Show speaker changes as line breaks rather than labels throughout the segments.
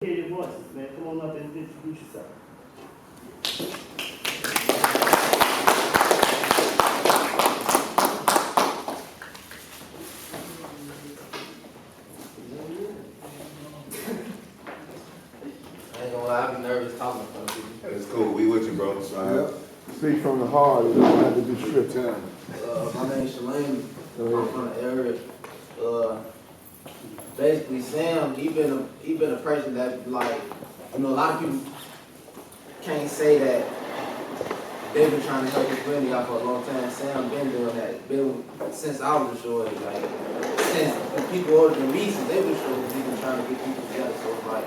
Hear your voices, man. Come on up and introduce yourself.
I ain't gonna lie, I be nervous talking in front of people.
That's cool. We with you, bro.
Yeah. Speak from the heart. It doesn't have to be scripted.
My name's Shalamon. I'm from the area. Basically, Sam, he been a person that, like, a lot of people can't say that they've been trying to help his family out for a long time. Sam been doing that, since I was a shorty, like, since the people older than me, since they were shorty, he been trying to get people together. So, like,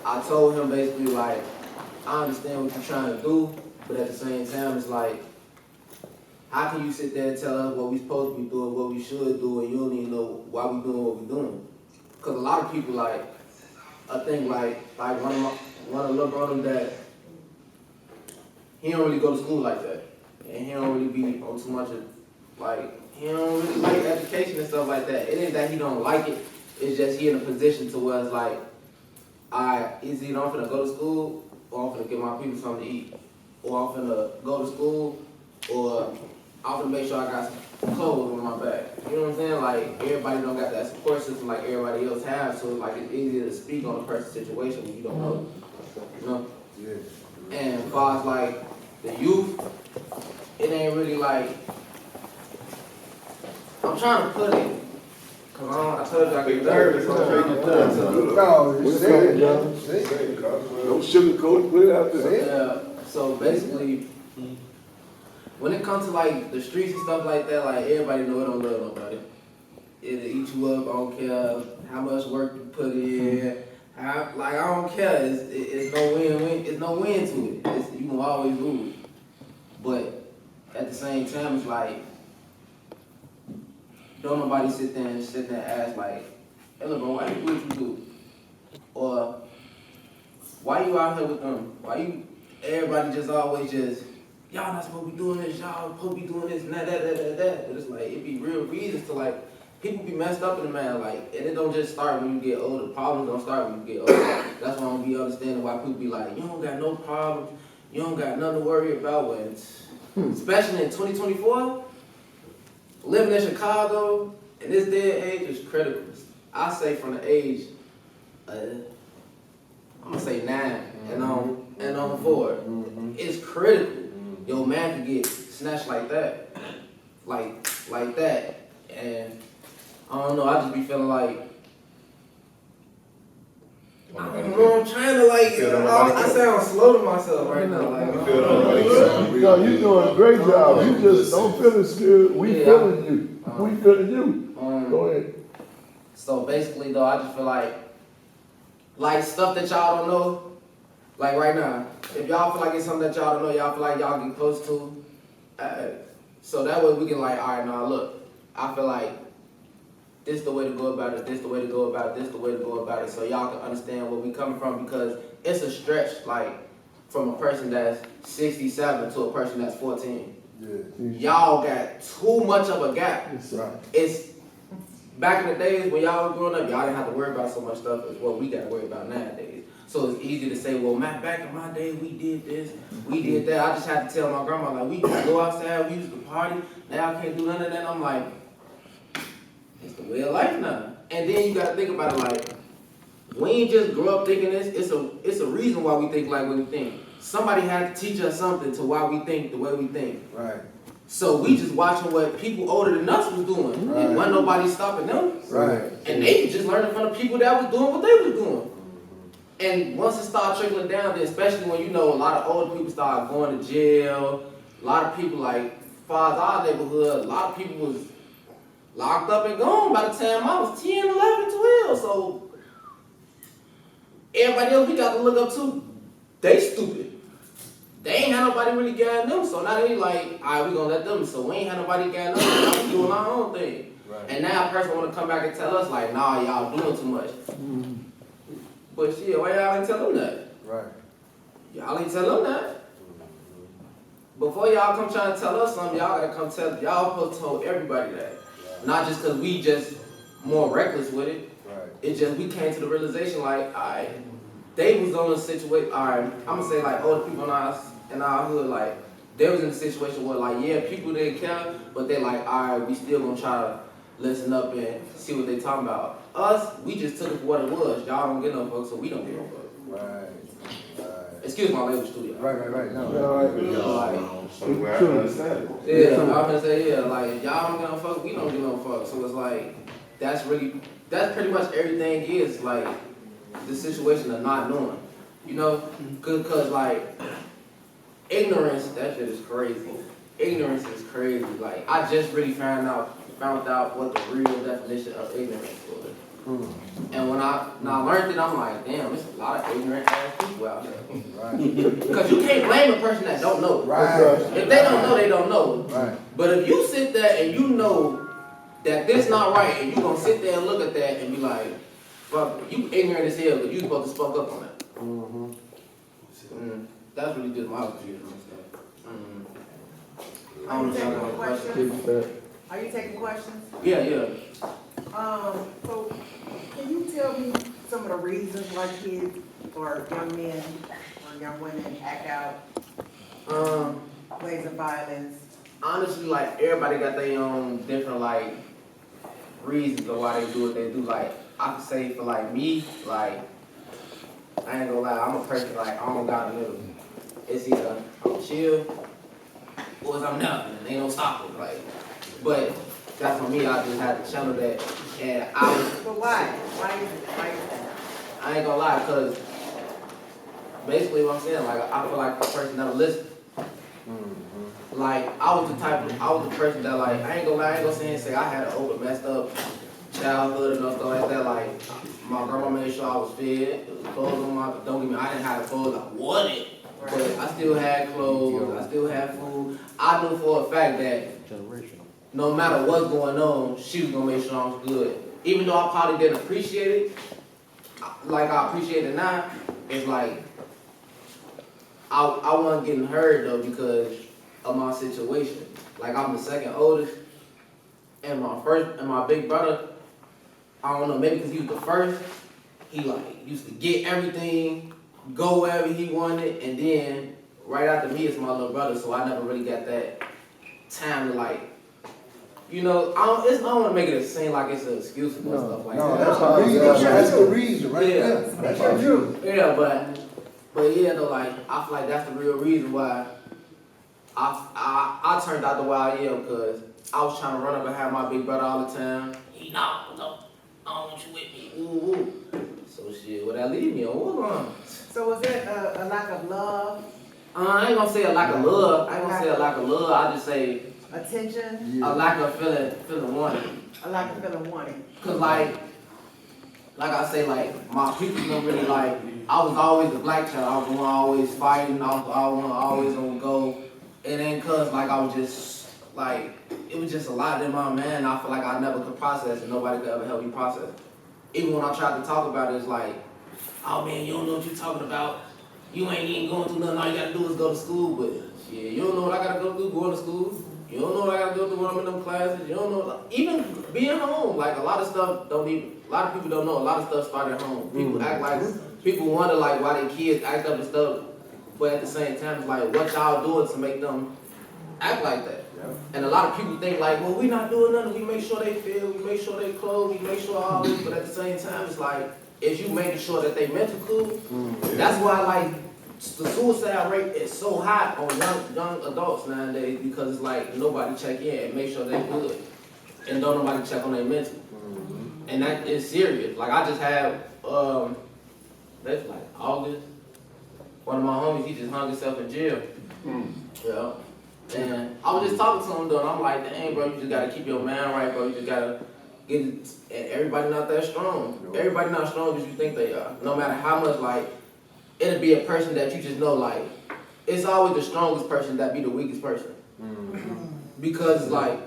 I told him basically, like, I understand what you're trying to do, but at the same time, it's like, how can you sit there and tell us what we supposed to be doing, what we should do, and you don't even know why we doing what we doing? Because a lot of people, like, I think, like one of the little brothers that he don't really go to school like that, and he don't really be on too much of, like, he don't really like education and stuff like that. It ain't that he don't like it, it's just he in a position to where it's like, it's either I'm finna go to school, or I'm finna give my people something to eat, or I'm finna go to school, or I'm finna make sure I got some clothes on my back. You know what I'm saying? Like, everybody don't got that support system like everybody else has, so like it's easier to speak on a person's situation when you don't know. You know? Yeah. And as far as like the youth, it ain't really like, I'm trying to put it, cause I told you I get nervous.
No, you said it, John. Don't sugarcoat it, put it out there.
Yeah, so basically, when it comes to like the streets and stuff like that, like everybody know it don't love nobody. It'll eat you up. I don't care how much work you put in. I don't care. It's no win. It's no win to it. You can always lose. But at the same time, it's like don't nobody sit there and ask like, hey, look, bro, why you do what you do? Or why you out here with them? Why you? Everybody just always just. Y'all not supposed to be doing this, y'all supposed to be doing this, and that. But it's like, it be real reasons to like, people be messed up in the man, like, and it don't just start when you get older. Problems don't start when you get older. That's why I don't be understanding why people be like, you don't got no problems, you don't got nothing to worry about when, especially in 2024, living in Chicago, in this day and age is critical. I say from the age, I'm gonna say 9 and on forward, it's critical. Your man can get snatched like that, like that, and I don't know. I just be feeling like I don't know. I'm trying to like. I sound slow to myself right now. Like,
No, you doing a great job. You just don't feel as good. We feeling you. We feeling you. Go ahead.
So basically, though, I just feel like stuff that y'all don't know. Like right now, if y'all feel like it's something that y'all don't know, y'all feel like y'all get close to, so that way we can like, all right, now look, I feel like this the way to go about it, this the way to go about it, this the way to go about it, so y'all can understand where we coming from, because it's a stretch, like, from a person that's 67 to a person that's 14. Yeah. Y'all got too much of a gap.
That's right.
It's, back in the days when y'all was growing up, y'all didn't have to worry about so much stuff as what we got to worry about nowadays. So it's easy to say, well, back in my day, we did this, we did that. I just had to tell my grandma, like, we used to go outside, we used to party, now I can't do none of that. I'm like, it's the way of life now. And then you got to think about it like, we ain't just grow up thinking this, it's a reason why we think like what we think. Somebody had to teach us something to why we think the way we think.
Right.
So we just watching what people older than us was doing. Right. And wasn't nobody stopping them.
Right.
And they just learning from the people that was doing what they was doing. And once it started trickling down, then especially when you know a lot of older people started going to jail, a lot of people like far as our neighborhood, a lot of people was locked up and gone by the time I was 10, 11, 12. So everybody else we got to look up to, they stupid. They ain't had nobody really guiding them, so now they like, all right, we gonna let them. So we ain't had nobody guiding them, now we doing our own thing. Right. And now a person wanna come back and tell us like, nah, y'all doing too much. But shit, why y'all ain't tell them that? Right. Y'all ain't tell them that. Before y'all come trying to tell us something, y'all gotta come tell, y'all supposed to tell everybody that. Right. Not just cause we just more reckless with it. Right. It's just we came to the realization like, all right, they was on a situation, alright, I'm gonna say like older people in our hood, like, they was in a situation where like, yeah, people didn't care, but they like, alright, we still gonna try to listen up and see what they talking about. Us, we just took it for what it was. Y'all don't get no fuck, so we don't get no fuck.
Right.
Excuse my language, studio.
Right. No.
Yeah, I'm gonna say, yeah, like, y'all don't get no fuck, we don't get no fuck. So it's like, that's pretty much everything is, like, the situation of not knowing. You know? Cause like, ignorance, that shit is crazy. Ignorance is crazy. Like, I just really found out what the real definition of ignorance was. And when I learned it, I'm like, damn, there's a lot of ignorant ass people out there. Right. Because you can't blame a person that don't know.
Right.
If they don't know, they don't know.
Right.
But if you sit there and you know that this not right, and you gonna sit there and look at that and be like, fuck, you ignorant as hell, but you supposed to fuck up on that. That's really just my view on stuff. I don't know if y'all have questions.
Are you taking questions?
Yeah.
So can you tell me some of the reasons why kids or young men or young women act out ways of violence?
Honestly, like, everybody got their own different, like, reasons of why they do what they do. Like, I could say for, like, me, like, I ain't gonna lie, I'm a person, like, I don't got a middle. It's either I'm chill or I'm not, and ain't no stopping, like, but that's for me, I just had to channel that, and
But why? Why is that?
I ain't gonna lie, because basically what I'm saying, like, I feel like the person that listens. Like, I was the person that, like, I ain't gonna sit here and say I had an messed up childhood and stuff like that. Like, my grandma made sure I was fed, clothes on my, don't get me, I didn't have the clothes I wanted, but I still had clothes, I still had food. I knew for a fact that no matter what's going on, she was gonna make sure I was good. Even though I probably didn't appreciate it, like I appreciate it now, it's like, I wasn't getting hurt though because of my situation. Like, I'm the second oldest, and my big brother, I don't know, maybe because he was the first, he like used to get everything, go wherever he wanted, and then right after me is my little brother, so I never really got that time to like, you know, I don't want to make it seem like it's an excuse or stuff like that.
That's the reason, right?
Yeah.
That's the truth.
Yeah, but yeah, though, like, I feel like that's the real reason why I turned out the way I am, because I was trying to run up and have my big brother all the time. No, I don't want you with me. Ooh. So shit, would that leave me on what line?
So was it a lack of love?
I ain't gonna say a lack of love. I just say
Attention?
a lack of feeling wanted.
A lack of feeling wanted.
Cause like I say, like, my people don't really like, I was always the black child. I was the one always fighting. I was always on go. And then cause like I was just like, it was just a lot in my man. I feel like I never could process it. Nobody could ever help me process it. Even when I tried to talk about it, it's like, oh man, you don't know what you're talking about. You ain't even going through nothing. All you gotta do is go to school. But yeah, you don't know what I gotta go through going to school. You don't know what I gotta go through when I'm in them classes. You don't know, like, even being home. Like, a lot of people don't know. A lot of stuff started at home. People act like, people wonder like why their kids act up and stuff. But at the same time, it's like, what y'all doing to make them act like that? Yeah. And a lot of people think like, well, we not doing nothing. We make sure they feel, we make sure they clothes, we make sure all this. But at the same time, it's like, is you making sure that they mental cool? That's why, like, the suicide rate is so high on young adults nowadays, because it's like nobody check in and make sure they're good, and don't nobody check on their mental. And that is serious. Like, I just had that's like August. One of my homies, he just hung himself in jail. Yeah. And I was just talking to him though, and I'm like, dang, bro, you just gotta keep your mind right, bro. You just gotta get it. And everybody not that strong. Everybody not strong as you think they are. No matter how much, like, it'll be a person that you just know, like, it's always the strongest person that be the weakest person. Because it's like,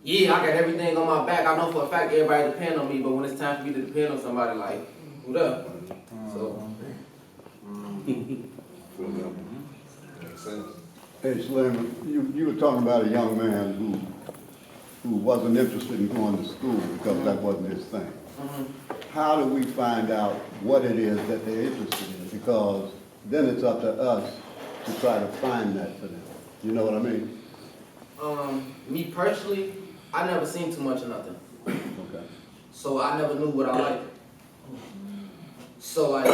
yeah, I got everything on my back. I know for a fact everybody depend on me, but when it's time for me to depend on somebody, like, what up? So.
Hey, Slim, you were talking about a young man who wasn't interested in going to school because that wasn't his thing. how do we find out what it is that they're interested in? Because then it's up to us to try to find that for them. You know what I mean?
Me personally, I never seen too much of nothing.
Okay.
So I never knew what I liked. So like,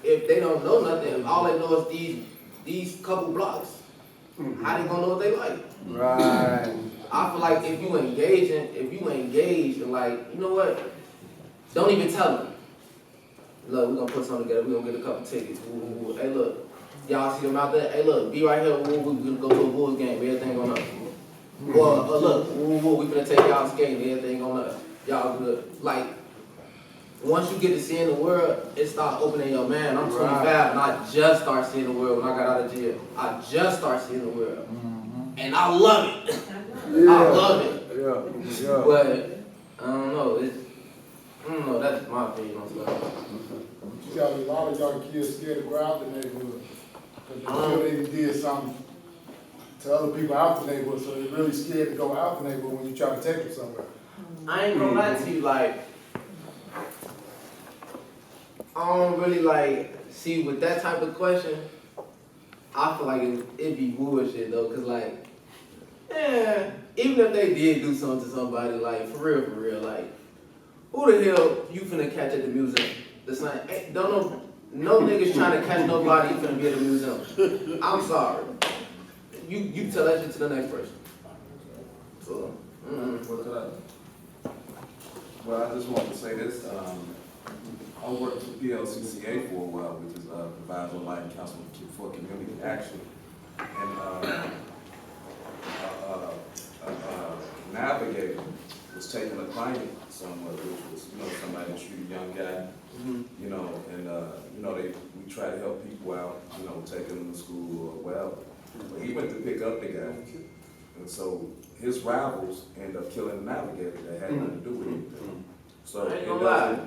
if they don't know nothing, all they know is these couple blocks. How they gonna know what they like?
Right.
I feel like if you engage and like, you know what? Don't even tell them. Look, we're gonna put something together. We're gonna get a couple tickets. Woo, woo, woo. Hey, look, y'all see them out there? Hey, look, be right here. Woo, woo, we're gonna go to a Bulls game. Everything going up. Or look, woo, woo, we finna take y'all skating. Everything going up. Y'all good. Like, once you get to seeing the world, it starts opening your mind. I'm 25 and I just start seeing the world when I got out of jail. I just start seeing the world. And I love it.
Yeah.
I love it.
Yeah.
But I don't know, that's my opinion on stuff.
You got a lot of young kids scared to go out the neighborhood. Because they feel they did something to other people out the neighborhood, so they're really scared to go out the neighborhood when you try to take them somewhere.
I ain't gonna lie to you, like, I don't really like, see with that type of question, I feel like it'd be bullshit though, cause like, even if they did do something to somebody, like, for real, like, who the hell you finna catch at the museum? The same, don't no niggas trying to catch nobody finna be at the museum. I'm sorry. You tell that shit to the next person. So,
Well, I just want to say this. I worked for PLCCA for a while, which is Provider Lighting Council for Community Action. And navigator was taking a client somewhere, which was, somebody that treated a young guy, and, we try to help people out, taking them to school or whatever. But he went to pick up the guy. And so his rivals ended up killing the navigator that had nothing to do with him. So
I ain't gonna lie.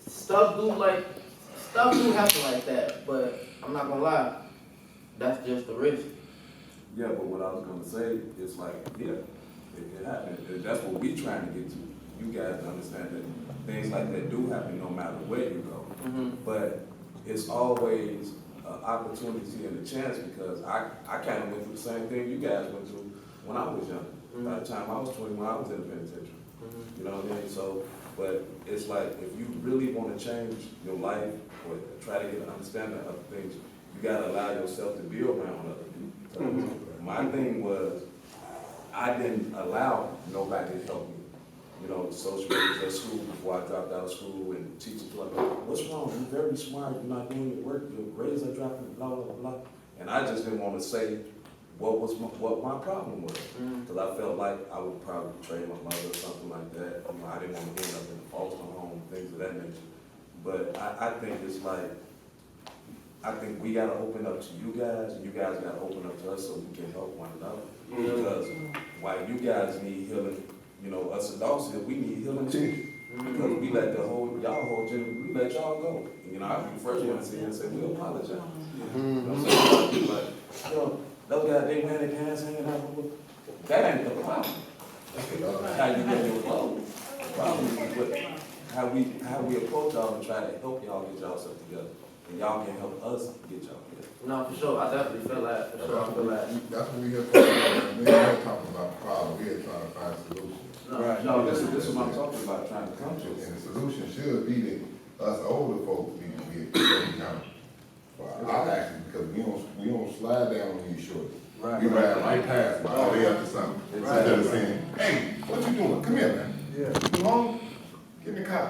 Stuff do happen like that, but I'm not gonna lie, that's just the risk.
Yeah, but what I was gonna say is like, it happened. And that's what we trying to get to. You guys understand that things like that do happen no matter where you go. But it's always an opportunity and a chance, because I kind of went through the same thing you guys went through when I was young. By the time I was 21, I was in the penitentiary. You know what I mean? So, but it's like, if you really want to change your life or try to get an understanding of things, you got to allow yourself to be around other people. My thing was, I didn't allow nobody to help me. Social workers at school before I dropped out of school, and teachers were like, what's wrong? You're very smart. You're not doing your work. Your grades are dropping, blah, blah, blah. And I just didn't want to say what my problem was. Because I felt like I would probably betray my mother or something like that. I didn't want to end up in a foster home, things of that nature. But I think it's like, I think we got to open up to you guys, and you guys got to open up to us so we can help one another. Because while you guys need healing, us adults here, we need healing too. Because we let y'all we let y'all go. I'll be the first one to sit here and say, we apologize. Those guys, they wearing their pants hanging out. That ain't the problem. How you get your clothes. The problem is how we approach y'all and try to help y'all get y'all stuff together. And y'all can help us get y'all together.
No, for sure. I definitely feel that. For sure, I feel that.
That's what we here talking about. We ain't here talking about problems. We here trying to find solutions.
No, this is what I'm talking about, trying to come to.
And the solution should be that us older folks need to be accountable for our actions, because we don't slide down on these shorties.
Right.
We ride right past them all day after something. Instead of saying, hey, what you doing? Come here, man.
Yeah.
You home? Get in the car.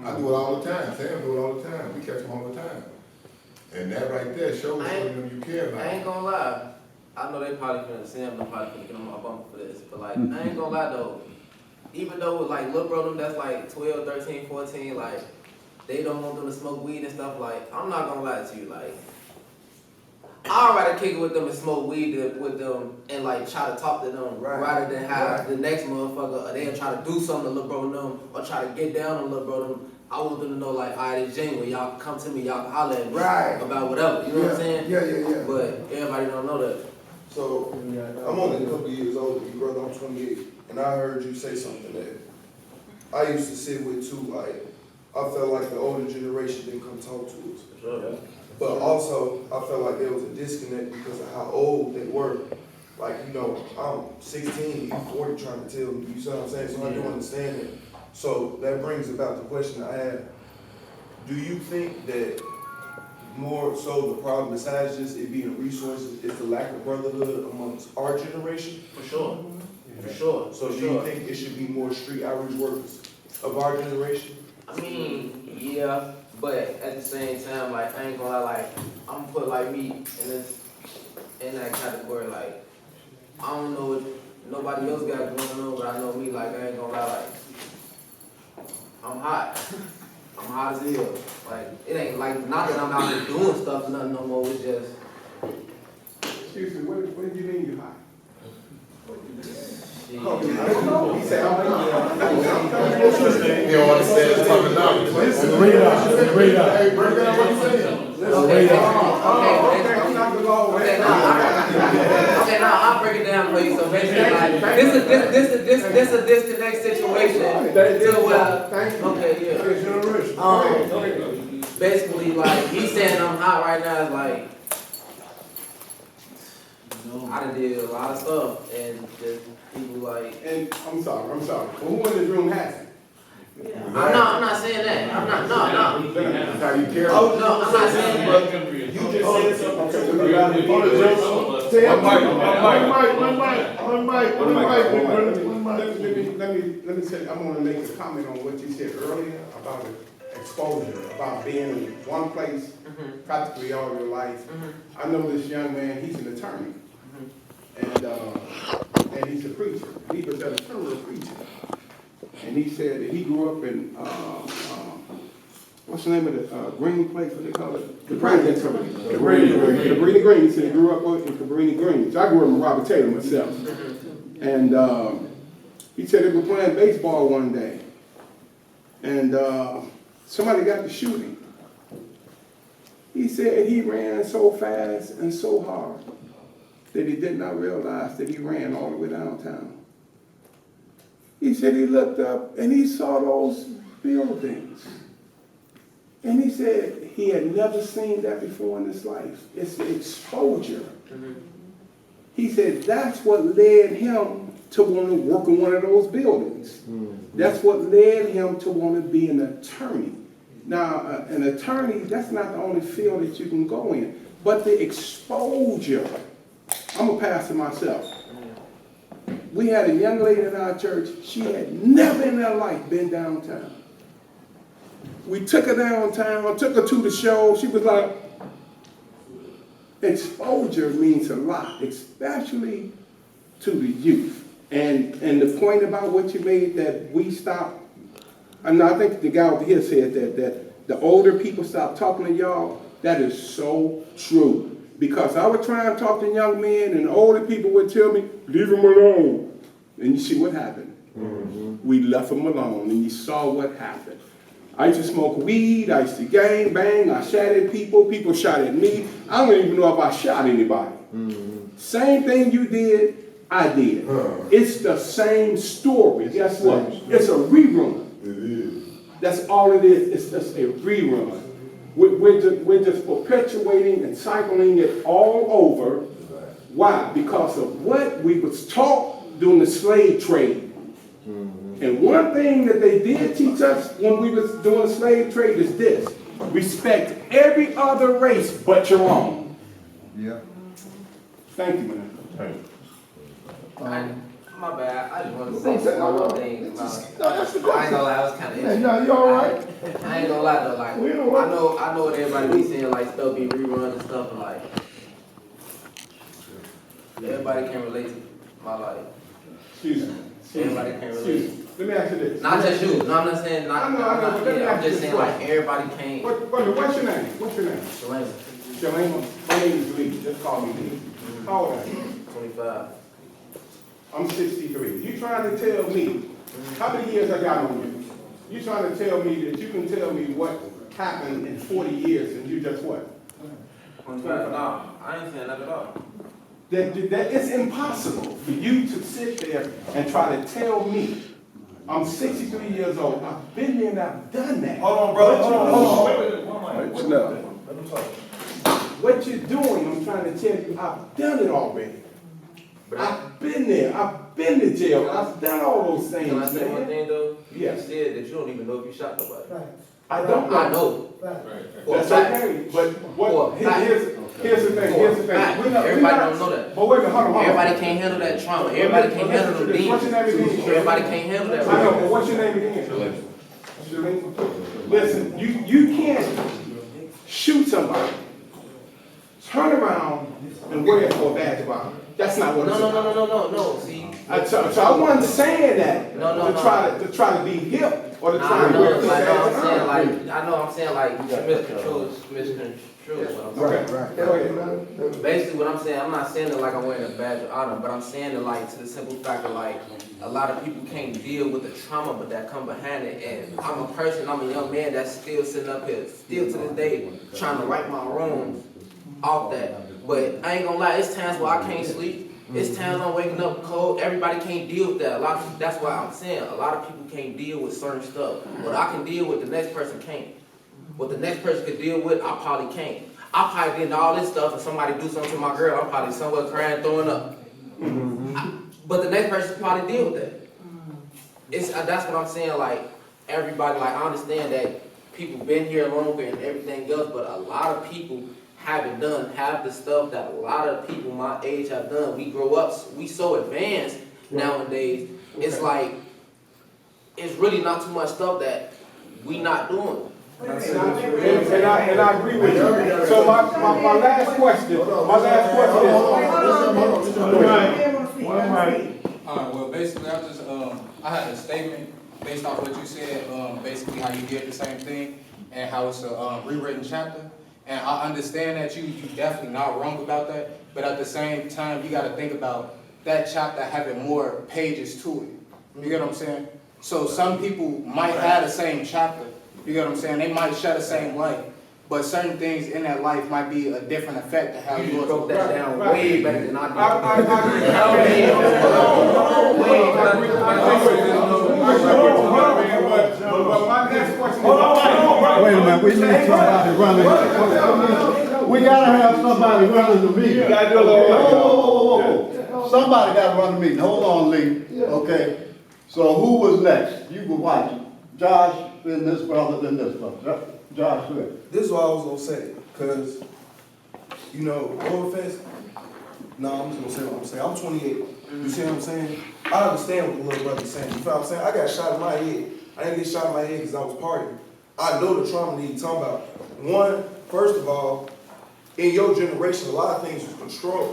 I do it all the time. Sam do it all the time. We catch them all the time. And that right there shows them you care about.
I ain't gonna lie. I know they probably finna see him, they probably finna get on my bumper for this, but like, I ain't gonna lie though. Even though with like little brother that's like 12, 13, 14, like, they don't want them to smoke weed and stuff, like, I'm not gonna lie to you, like, I'd rather kick it with them and smoke weed with them and like try to talk to them rather than have the next motherfucker, or they'll try to do something to little bro them, or try to get down on little bro them. I want them to know like, alright, it's genuine, y'all come to me, y'all can holler at me about whatever, you know what I'm saying?
Yeah.
But everybody don't know that.
So, I'm only a couple years older than you, brother, I'm 28, and I heard you say something that I used to sit with too, like, I felt like the older generation didn't come talk to us.
Sure.
But also, I felt like there was a disconnect because of how old they were. Like, you know, I'm 16, you 40 trying to tell me, you see what I'm saying? So I do understand it. So that brings about the question I have. Do you think that more so the problem besides just it being resources is the lack of brotherhood amongst our generation?
For sure. For sure.
So do you think it should be more street outreach workers of our generation?
I mean, yeah, but at the same time, like, I ain't gonna lie, like, I'm gonna put like me in that category, like, I don't know what nobody else got going on, but I know me, like, I ain't gonna lie, like, I'm hot. I'm hot as hell. Like, it ain't like, not that I'm out here doing stuff or nothing no more, it's just.
Excuse me, what do you mean you hot?
Shit.
He said, I'm
You don't understand the terminology.
Read out.
Hey, break down what you saying.
Okay,
I'm not the law.
Okay, now I'll break it down for you. So basically, like, this a disconnect situation. Okay, yeah. Basically, like, he's saying I'm hot right now is like, I done did a lot of stuff, and just people like.
And I'm sorry. Well, who in this room has it?
I'm not saying that. I'm not. No.
That's how you care.
Oh no, I'm not saying. But
You just said something.
Let me say, I'm gonna make a comment on what you said earlier about exposure, about being in one place practically all your life. I know this young man, he's an attorney. And he's a preacher. He was a thorough preacher. And he said that he grew up in, what's the name of the green place, what they call it? The President's Company. Cabrini Green. He said he grew up in Cabrini Green. So I grew up in Robert Taylor myself. And he said they were playing baseball one day. And somebody got to shoot him. He said he ran so fast and so hard that he did not realize that he ran all the way downtown. He said he looked up and he saw those buildings. And he said he had never seen that before in his life. It's the exposure. He said that's what led him to want to work in one of those buildings. That's what led him to want to be an attorney. Now, an attorney, that's not the only field that you can go in, but the exposure. I'm a pastor myself. We had a young lady in our church, she had never in her life been downtown. We took her downtown, took her to the show. She was like, exposure means a lot, especially to the youth. And the point about what you made that we stop, and I think the guy over here said that the older people stop talking to y'all, that is so true. Because I would try and talk to young men, and older people would tell me, leave them alone. And you see what happened. We left them alone, and you saw what happened. I used to smoke weed, I used to gang bang, I shot at people, people shot at me. I don't even know if I shot anybody. Same thing you did, I did. It's the same story. Guess what? It's a rerun.
It is.
That's all it is. It's just a rerun. We're just perpetuating and cycling it all over. Why? Because of what we was taught during the slave trade. And one thing that they did teach us when we was doing the slave trade is this: respect every other race but your own.
Yeah.
Thank you, man.
My bad. I just want to say one more thing about.
That's the
I ain't gonna lie, I was kind of.
Hey, no, you all right?
I ain't gonna lie though, like
We don't want-
I know what everybody be saying, like stuff be rerun and stuff, and like everybody can relate to my life.
Excuse me.
Everybody can relate.
Let me ask you this.
Not just you. No, I'm not saying not.
I know, but let me
I'm
ask you
just
this
saying like
question.
everybody can't.
What's your name? What's your name?
Shalamon.
Shalamon. My name is Lee. Just call me Lee. How old are you?
25.
I'm 63. You trying to tell me, how many years I got on you? You trying to tell me that you can tell me what happened in 40 years and you just what?
25. No, I ain't saying that at all.
That it's impossible for you to sit there and try to tell me I'm 63 years old. I've been there and I've done that.
Hold on, brother, hold on.
Wait, no.
Let him talk.
What you're doing, I'm trying to tell you, I've done it already. I've been there. I've been to jail. I've done all those things.
Can I say one thing though? You
Yes.
said that you don't even know if you shot nobody.
I don't know.
I know. For a
That's
fact.
okay. But
For a fact.
here's the thing. Here's the thing.
Everybody don't know that.
But wait a minute, hold on.
Everybody can't handle that trauma. Everybody can't handle the
What's your name
demons.
again?
Everybody can't handle that.
I know, but what's your name again? Shalane. Listen, you can't shoot somebody, turn around, and wear it for a badge of honor. That's not what it's about.
No. See,
So I wasn't saying that
No.
to try to be hip or to try
I
to
know,
wear it for a
like,
badge
I'm
of
saying,
honor.
miscontrol what I'm saying.
Okay. Go ahead.
Basically, what I'm saying, I'm not saying that like I'm wearing a badge of honor, but I'm saying that like to the simple fact of like a lot of people can't deal with the trauma, but that come behind it. And I'm a young man that's still sitting up here, still to this day, trying to right my wrongs off that. But I ain't gonna lie, it's times where I can't sleep. It's times I'm waking up cold. Everybody can't deal with that. That's why I'm saying a lot of people can't deal with certain stuff. What I can deal with, the next person can't. What the next person can deal with, I probably can't. I probably get into all this stuff and somebody do something to my girl, I'm probably somewhere crying, throwing up. But the next person can probably deal with that. That's what I'm saying, like, everybody, like, I understand that people been here longer and everything else, but a lot of people haven't done half the stuff that a lot of people my age have done. We grow up, we so advanced nowadays, it's like, it's really not too much stuff that we not doing.
And I agree with you. So my last question is.
Well, basically, I had a statement based off what you said, basically how you did the same thing and how it's a rewritten chapter. And I understand that you definitely not wrong about that, but at the same time, you got to think about that chapter having more pages to it. You get what I'm saying? So some people might have the same chapter. You get what I'm saying? They might share the same life, but certain things in that life might be a different effect to how you
broke that down way better than I did.
I but my next question is.
Wait a minute, we need somebody running. We gotta have somebody running the meeting. Whoa. Somebody gotta run the meeting. Hold on, Lee. Okay. So who was next? You can watch it. Josh, then this brother, then this brother. Josh Swift.
This is what I was gonna say, cause, you know, no offense, no, I'm just gonna say what I'm saying. I'm 28, you see what I'm saying? I understand what the little brother's saying, you feel what I'm saying? I got shot in my head. I didn't get shot in my head because I was partying. I know the trauma that you're talking about. One, first of all, in your generation, a lot of things was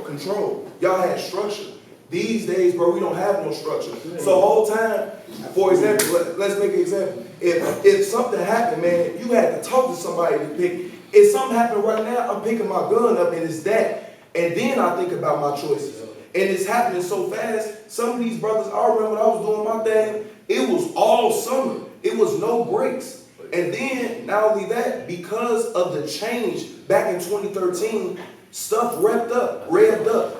control. Y'all had structure. These days, bro, we don't have no structure. So the whole time, for example, let's make an example. If something happened, man, you had to talk to somebody to pick. If something happened right now, I'm picking my gun up and it's that. And then I think about my choices. And it's happening so fast. Some of these brothers, I remember when I was doing my thing, it was all summer. It was no breaks. And then, not only that, because of the change back in 2013, stuff revved up.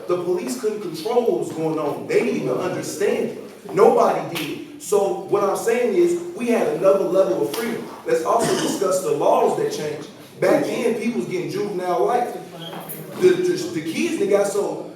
The police couldn't control what was going on. They didn't even understand it. Nobody did. So what I'm saying is we had another level of freedom. Let's also discuss the laws that changed. Back then, people was getting juvenile life. The kids, it got so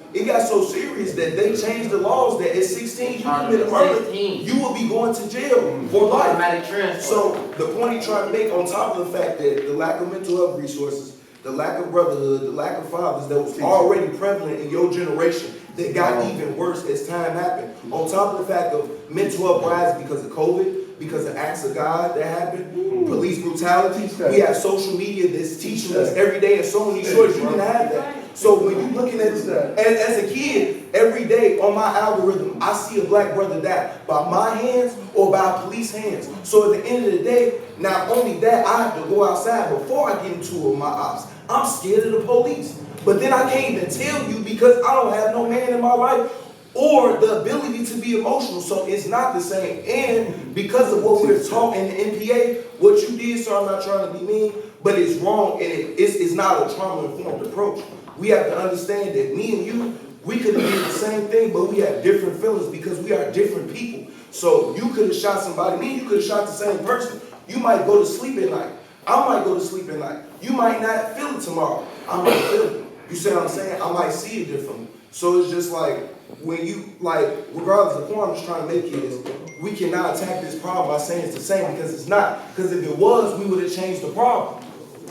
serious that they changed the laws that at 16, you commit a murder, you will be going to jail for life. So the point he's trying to make, on top of the fact that the lack of mental health resources, the lack of brotherhood, the lack of fathers that was already prevalent in your generation, that got even worse as time happened. On top of the fact of mental health rising because of COVID, because of acts of God that happened, police brutality. We have social media that's teaching us every day in so many shorts. You didn't have that. So when you're looking at as a kid, every day on my algorithm, I see a black brother die by my hands or by police hands. So at the end of the day, not only that, I have to go outside before I get into my ops. I'm scared of the police. But then I can't even tell you because I don't have no man in my life or the ability to be emotional. So it's not the same. And because of what we're taught in the NPA, what you did, so I'm not trying to be mean, but it's wrong and it's not a trauma-informed approach. We have to understand that me and you, we could have did the same thing, but we have different feelings because we are different people. So you could have shot somebody, me and you could have shot the same person. You might go to sleep at night. I might go to sleep at night. You might not feel it tomorrow. I might feel it. You see what I'm saying? I might see it differently. So it's just like, when you, like, regardless of the point I'm just trying to make is, we cannot attack this problem by saying it's the same, because it's not. Because if it was, we would have changed the problem.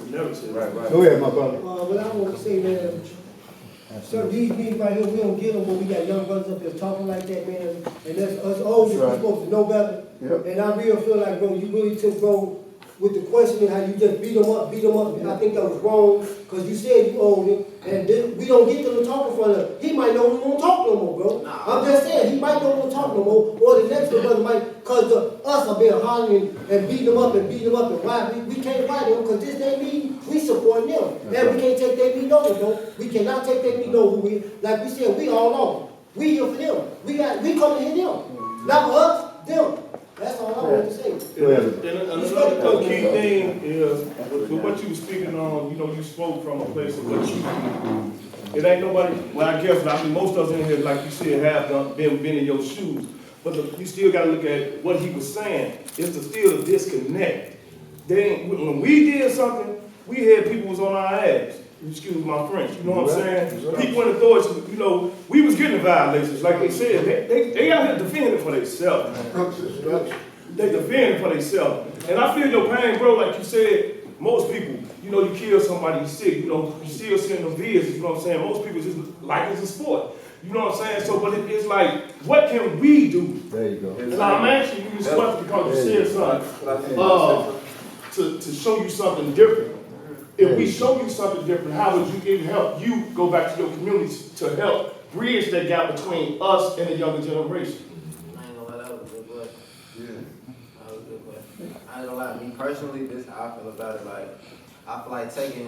Never said right. Go ahead, my brother.
But I want to say, man, so these meetings right here, we don't get them when we got young brothers up here talking like that, man. And that's us older, we're supposed to know better.
Yep.
And I really feel like, bro, you really took, bro, with the questioning how you just beat them up. I think that was wrong, because you said you owned it, and then we don't get them to talk in front of him. He might know we won't talk no more, bro. I'm just saying, he might know we won't talk no more, or the next brother might, because us are being hollering and beating them up and why we can't fight them, because this they mean, we support them. And we can't take their meat over, bro. We cannot take their meat over. Like we said, we all on. We here for them. We come to hit them. Not us, them. That's all I want to say.
And another key thing is, with what you were speaking on, you know, you spoke from a place of what you do. It ain't nobody, well, I guess, I mean, most of us in here, like you said, have been in your shoes. But you still got to look at what he was saying. It's still a disconnect. When we did something, we had people was on our ass. Excuse my French, you know what I'm saying? People in authority, you know, we was getting violations. Like they said, they out here defending for themselves. They defending for themselves. And I feel your pain, bro, like you said, most people, you know, you kill somebody, you sick, you know, you still send them visits, you know what I'm saying? Most people just like it's a sport. You know what I'm saying? So, but it's like, what can we do?
There you go.
And I'm asking you this question because you said something, to show you something different. If we show you something different, how would it help you go back to your communities to help bridge that gap between us and the younger generation?
I ain't gonna lie, that was a good question. Yeah. That was a good question. I ain't gonna lie, me personally, this is how I feel about it. Like, I feel like taking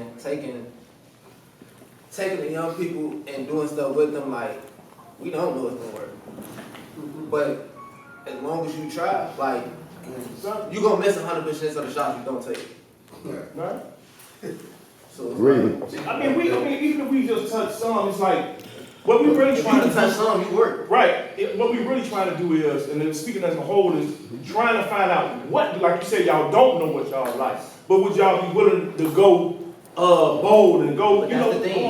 the young people and doing stuff with them, like, we don't know it's gonna work. But as long as you try, like, you're gonna miss 100% of the shots you don't take.
Right?
So
Really?
I mean, even if we just touch some, it's like, what we really trying to do.
touch some, you work.
Right. What we really trying to do is, and then speaking as a whole, is trying to find out what, like you said, y'all don't know what y'all like, but would y'all be willing to go bold and go, you know,
that's the thing, I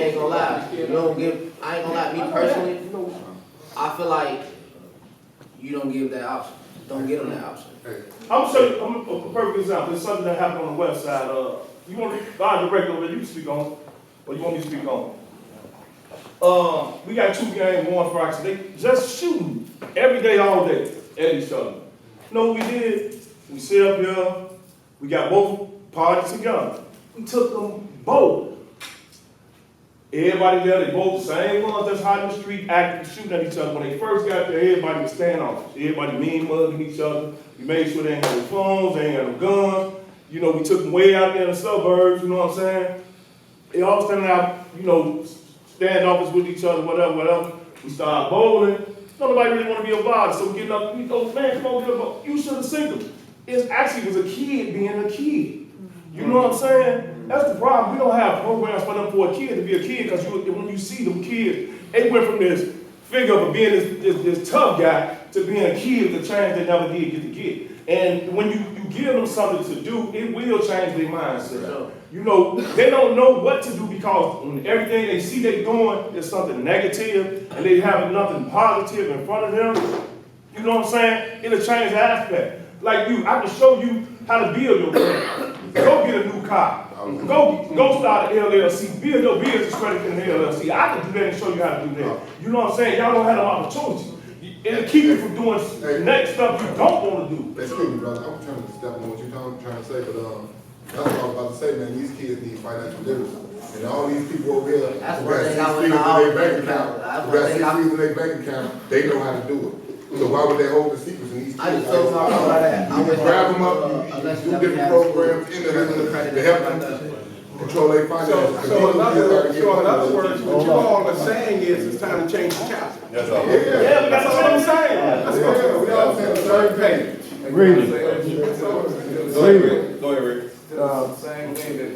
ain't gonna lie. I ain't gonna lie, me personally, I feel like you don't give that option. Don't give them that option.
I'm gonna show you a perfect example. It's something that happened on the west side. You want to direct over there, you can speak on it, or you want me to speak on it. We got 2 games, 1 Friday. They just shooting every day, all day at each other. You know what we did? We sit up here, we got both parties together. We took them both. Everybody there, they both the same ones that's hot in the street, acting, shooting at each other. When they first got there, everybody was standoffish. Everybody mean mugging each other. We made sure they ain't got no phones, they ain't got no guns. You know, we took them way out there in the suburbs, you know what I'm saying? They all standing out, you know, standoffish with each other, whatever. We started bowling. Nobody really want to be involved, so we getting up, you know, man, come on, get up. You should have seen them. It actually was a kid being a kid. You know what I'm saying? That's the problem. We don't have programs for them for a kid to be a kid, because when you see them kids, they went from this figure of being this tough guy to being a kid with the change they never did get to get. And when you give them something to do, it will change their mindset. You know, they don't know what to do, because when everything they see they doing is something negative and they have nothing positive in front of them. You know what I'm saying? It'll change the aspect. Like I can show you how to build your brand. Go get a new car. Go start an LLC. Build your business credit in the LLC. I can do that and show you how to do that. You know what I'm saying? Y'all don't have no opportunity. It'll keep you from doing next stuff you don't want to do.
Excuse me, brother. I'm trying to step on what you're trying to say, but that's what I was about to say, man. These kids need financial literacy. And all these people over here who got 6 figures in their bank account, they know how to do it. So why would they hold the secrets in these kids?
I just told my brother that.
You grab them up, you do different programs in the to help them control their finances.
So in other words, what you all are saying is it's time to change the chapter.
That's all.
Yeah, but that's what I'm saying.
That's what we all saying, the third page.
Really?
Go ahead, Rick. The same thing that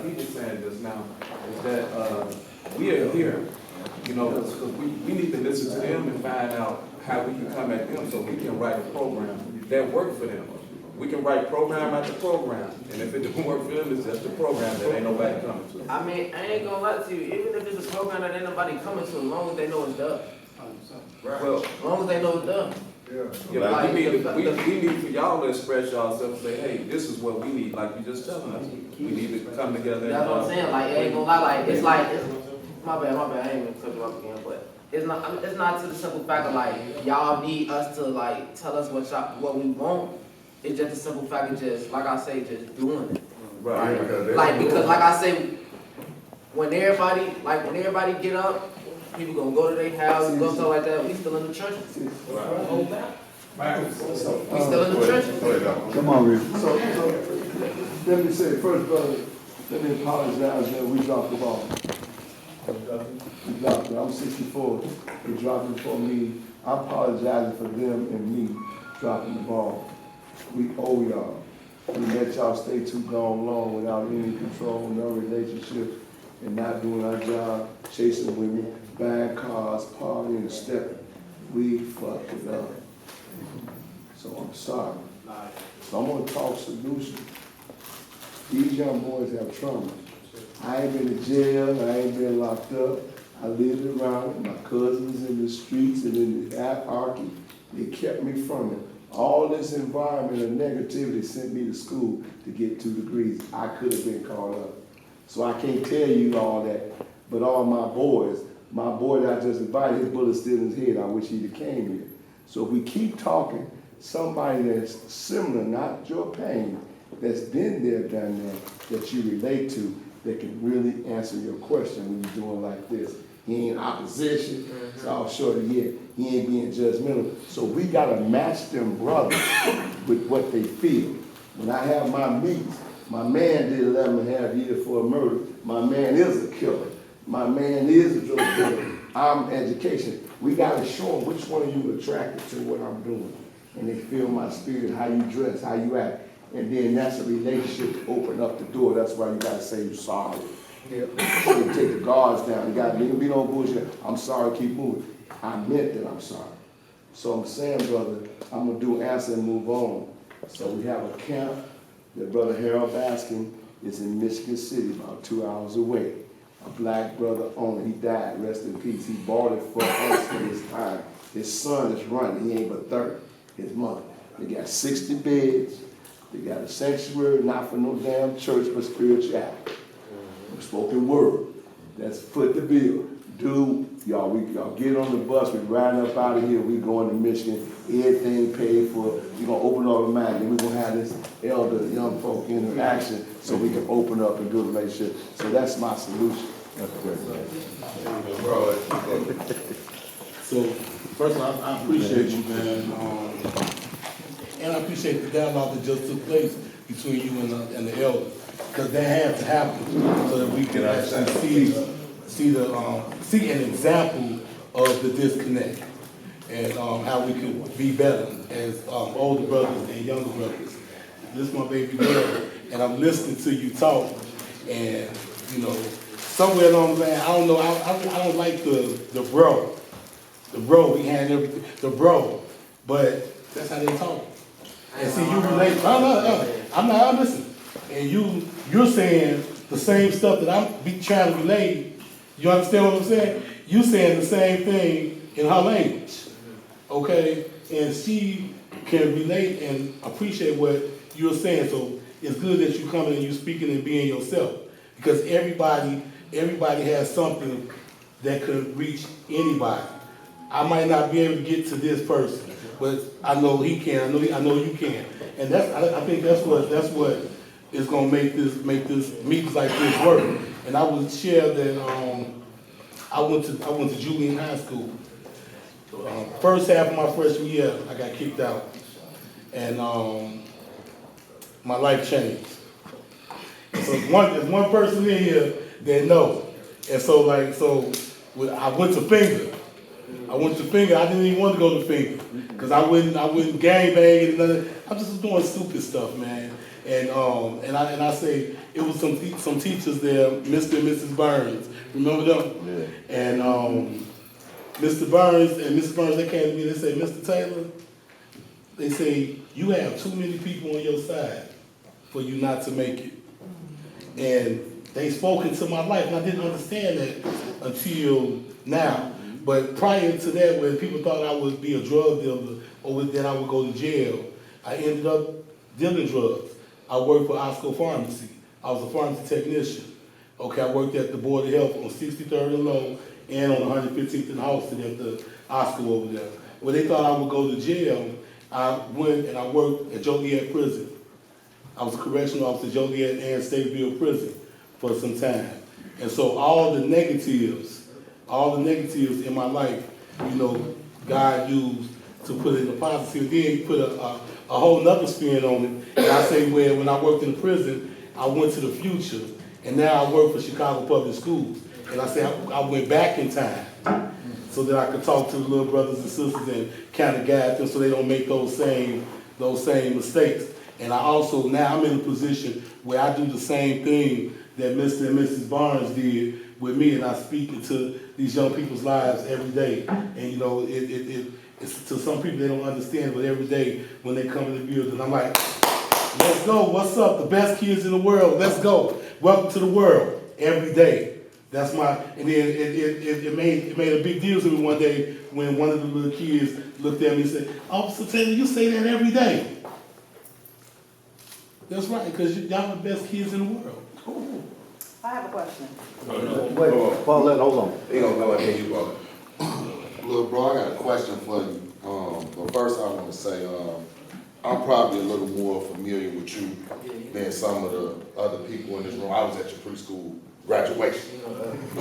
he was saying just now is that we are here You know, because we need to listen to them and find out how we can come at them so we can write a program that works for them. We can write program after program, and if it don't work for them, it's just a program that ain't nobody coming to.
I mean, I ain't gonna lie to you, even if it's a program that ain't nobody coming to, as long as they know it's done.
Well,
As long as they know it's done.
yeah,
Like,
we need for y'all to express yourself and say, hey, this is what we need, like you just telling us. We need to come together.
That's what I'm saying, like, it ain't gonna lie, like, it's like, my bad, I ain't gonna cut you off again, but it's not to the simple fact of like, y'all need us to like, tell us what we want. It's just a simple fact of just, like I say, just doing it.
Right.
Like, because like I say, when everybody get up, people gonna go to their house, go stuff like that, we still in the churches. We still in the churches.
Come on, Rick. So, let me say, first, brother, let me apologize that we dropped the ball. We dropped it. I'm 64. They dropped it for me. I'm apologizing for them and me dropping the ball. We owe y'all. We let y'all stay too long without any control, no relationship, and not doing our job, chasing women, buying cars, partying, and stepping. We fucked it up. So I'm sorry. So I'm gonna talk solution. These young boys have trauma. I ain't been in jail, I ain't been locked up. I lived around it. My cousins in the streets and in the anarchy. They kept me from it. All this environment of negativity sent me to school to get 2 degrees. I could have been caught up. So I can't tell you all that, but all my boy that I just invited, his bullet's still in his head. I wish he'd have came here. So if we keep talking, somebody that's similar, not your pain, that's been there, done that you relate to, that can really answer your question when you're doing like this. He ain't opposition, it's all short of yet. He ain't being judgmental. So we gotta match them brothers with what they feel. When I have my meetings, my man did 11.5 years for a murder. My man is a killer. My man is a drug dealer. I'm education. We gotta show them which one of you attracted to what I'm doing. And they feel my spirit, how you dress, how you act. And then that's a relationship to open up the door. That's why you gotta say you're sorry. Yeah. So you take the guards down. You gotta be no bullshit. I'm sorry, keep moving. I meant that I'm sorry. So I'm saying, brother, I'm gonna do answer and move on. So we have a camp that Brother Harold Baskin is in Michigan City, about 2 hours away. A black brother owner, he died, rest in peace. He bought it for us for his time. His son is running, he ain't but 30, his mother. They got 60 beds. They got a sanctuary, not for no damn church, but spirituality. Spoken word. That's foot the bill. Dude, y'all get on the bus, we riding up out of here, we going to Michigan, everything paid for, we gonna open up a mind, and we gonna have this elder, young folk interaction so we can open up and do a relationship. So that's my solution.
So, first of all, I appreciate you, man. And I appreciate the dialogue that just took place between you and the elders. Because that had to happen so that we can actually see an example of the disconnect and how we can be better as older brothers and younger brothers. This is my baby girl, and I'm listening to you talk, and you know, somewhere along the line, I don't know, I don't like the bro, we had everything, the bro, but that's how they talk. And see, you relate. I'm listening. And you're saying the same stuff that I'm trying to relay. You understand what I'm saying? You saying the same thing in her language, okay? And she can relate and appreciate what you're saying. So it's good that you coming and you speaking and being yourself, because everybody has something that could reach anybody. I might not be able to get to this person, but I know he can. I know you can. And I think that's what is gonna make meetings like this work. And I will share that I went to Julian High School. First half of my freshman year, I got kicked out, and my life changed. So there's one person in here that knows. And so I went to Finger. I didn't even want to go to Finger because I wouldn't gangbang and nothing. I just was doing stupid stuff, man. And I say it was some teachers there, Mr. and Mrs. Burns. Remember them? Yeah. And Mr. Burns and Mrs. Burns, they came to me and they said, Mr. Taylor, they say, you have too many people on your side for you not to make it. And they spoke into my life, and I didn't understand that until now. But prior to that, when people thought I would be a drug dealer or that I would go to jail, I ended up dealing drugs. I worked for Osco Pharmacy. I was a pharmacy technician. Okay, I worked at the Board of Health on 63rd and Low and on 115th and Austin at the Osco over there. When they thought I would go to jail, I went and I worked at Joliet Prison. I was a correctional officer at Joliet and Stateville Prison for some time. And so all the negatives in my life, you know, God used to put it in the positive. Then he put a whole nother spin on it. And I say, well, when I worked in prison, I went to the future, and now I work for Chicago Public Schools. And I say I went back in time so that I could talk to the little brothers and sisters and kind of guide them so they don't make those same mistakes. And I also, now I'm in a position where I do the same thing that Mr. and Mrs. Barnes did with me, and I speak into these young people's lives every day. And you know, it's to some people they don't understand, but every day when they come in the building, I'm like, let's go, what's up? The best kids in the world, let's go. Welcome to the world, every day. That's my, and then it made a big deal to me one day when one of the little kids looked at me and said, Officer Taylor, you say that every day. That's right, because y'all the best kids in the world. Ooh.
I have a question.
Wait, Paulette, hold on. He gonna go ahead, you go.
Little bro, I got a question for you. But first I want to say, I'm probably a little more familiar with you than some of the other people in this room. I was at your preschool graduation. I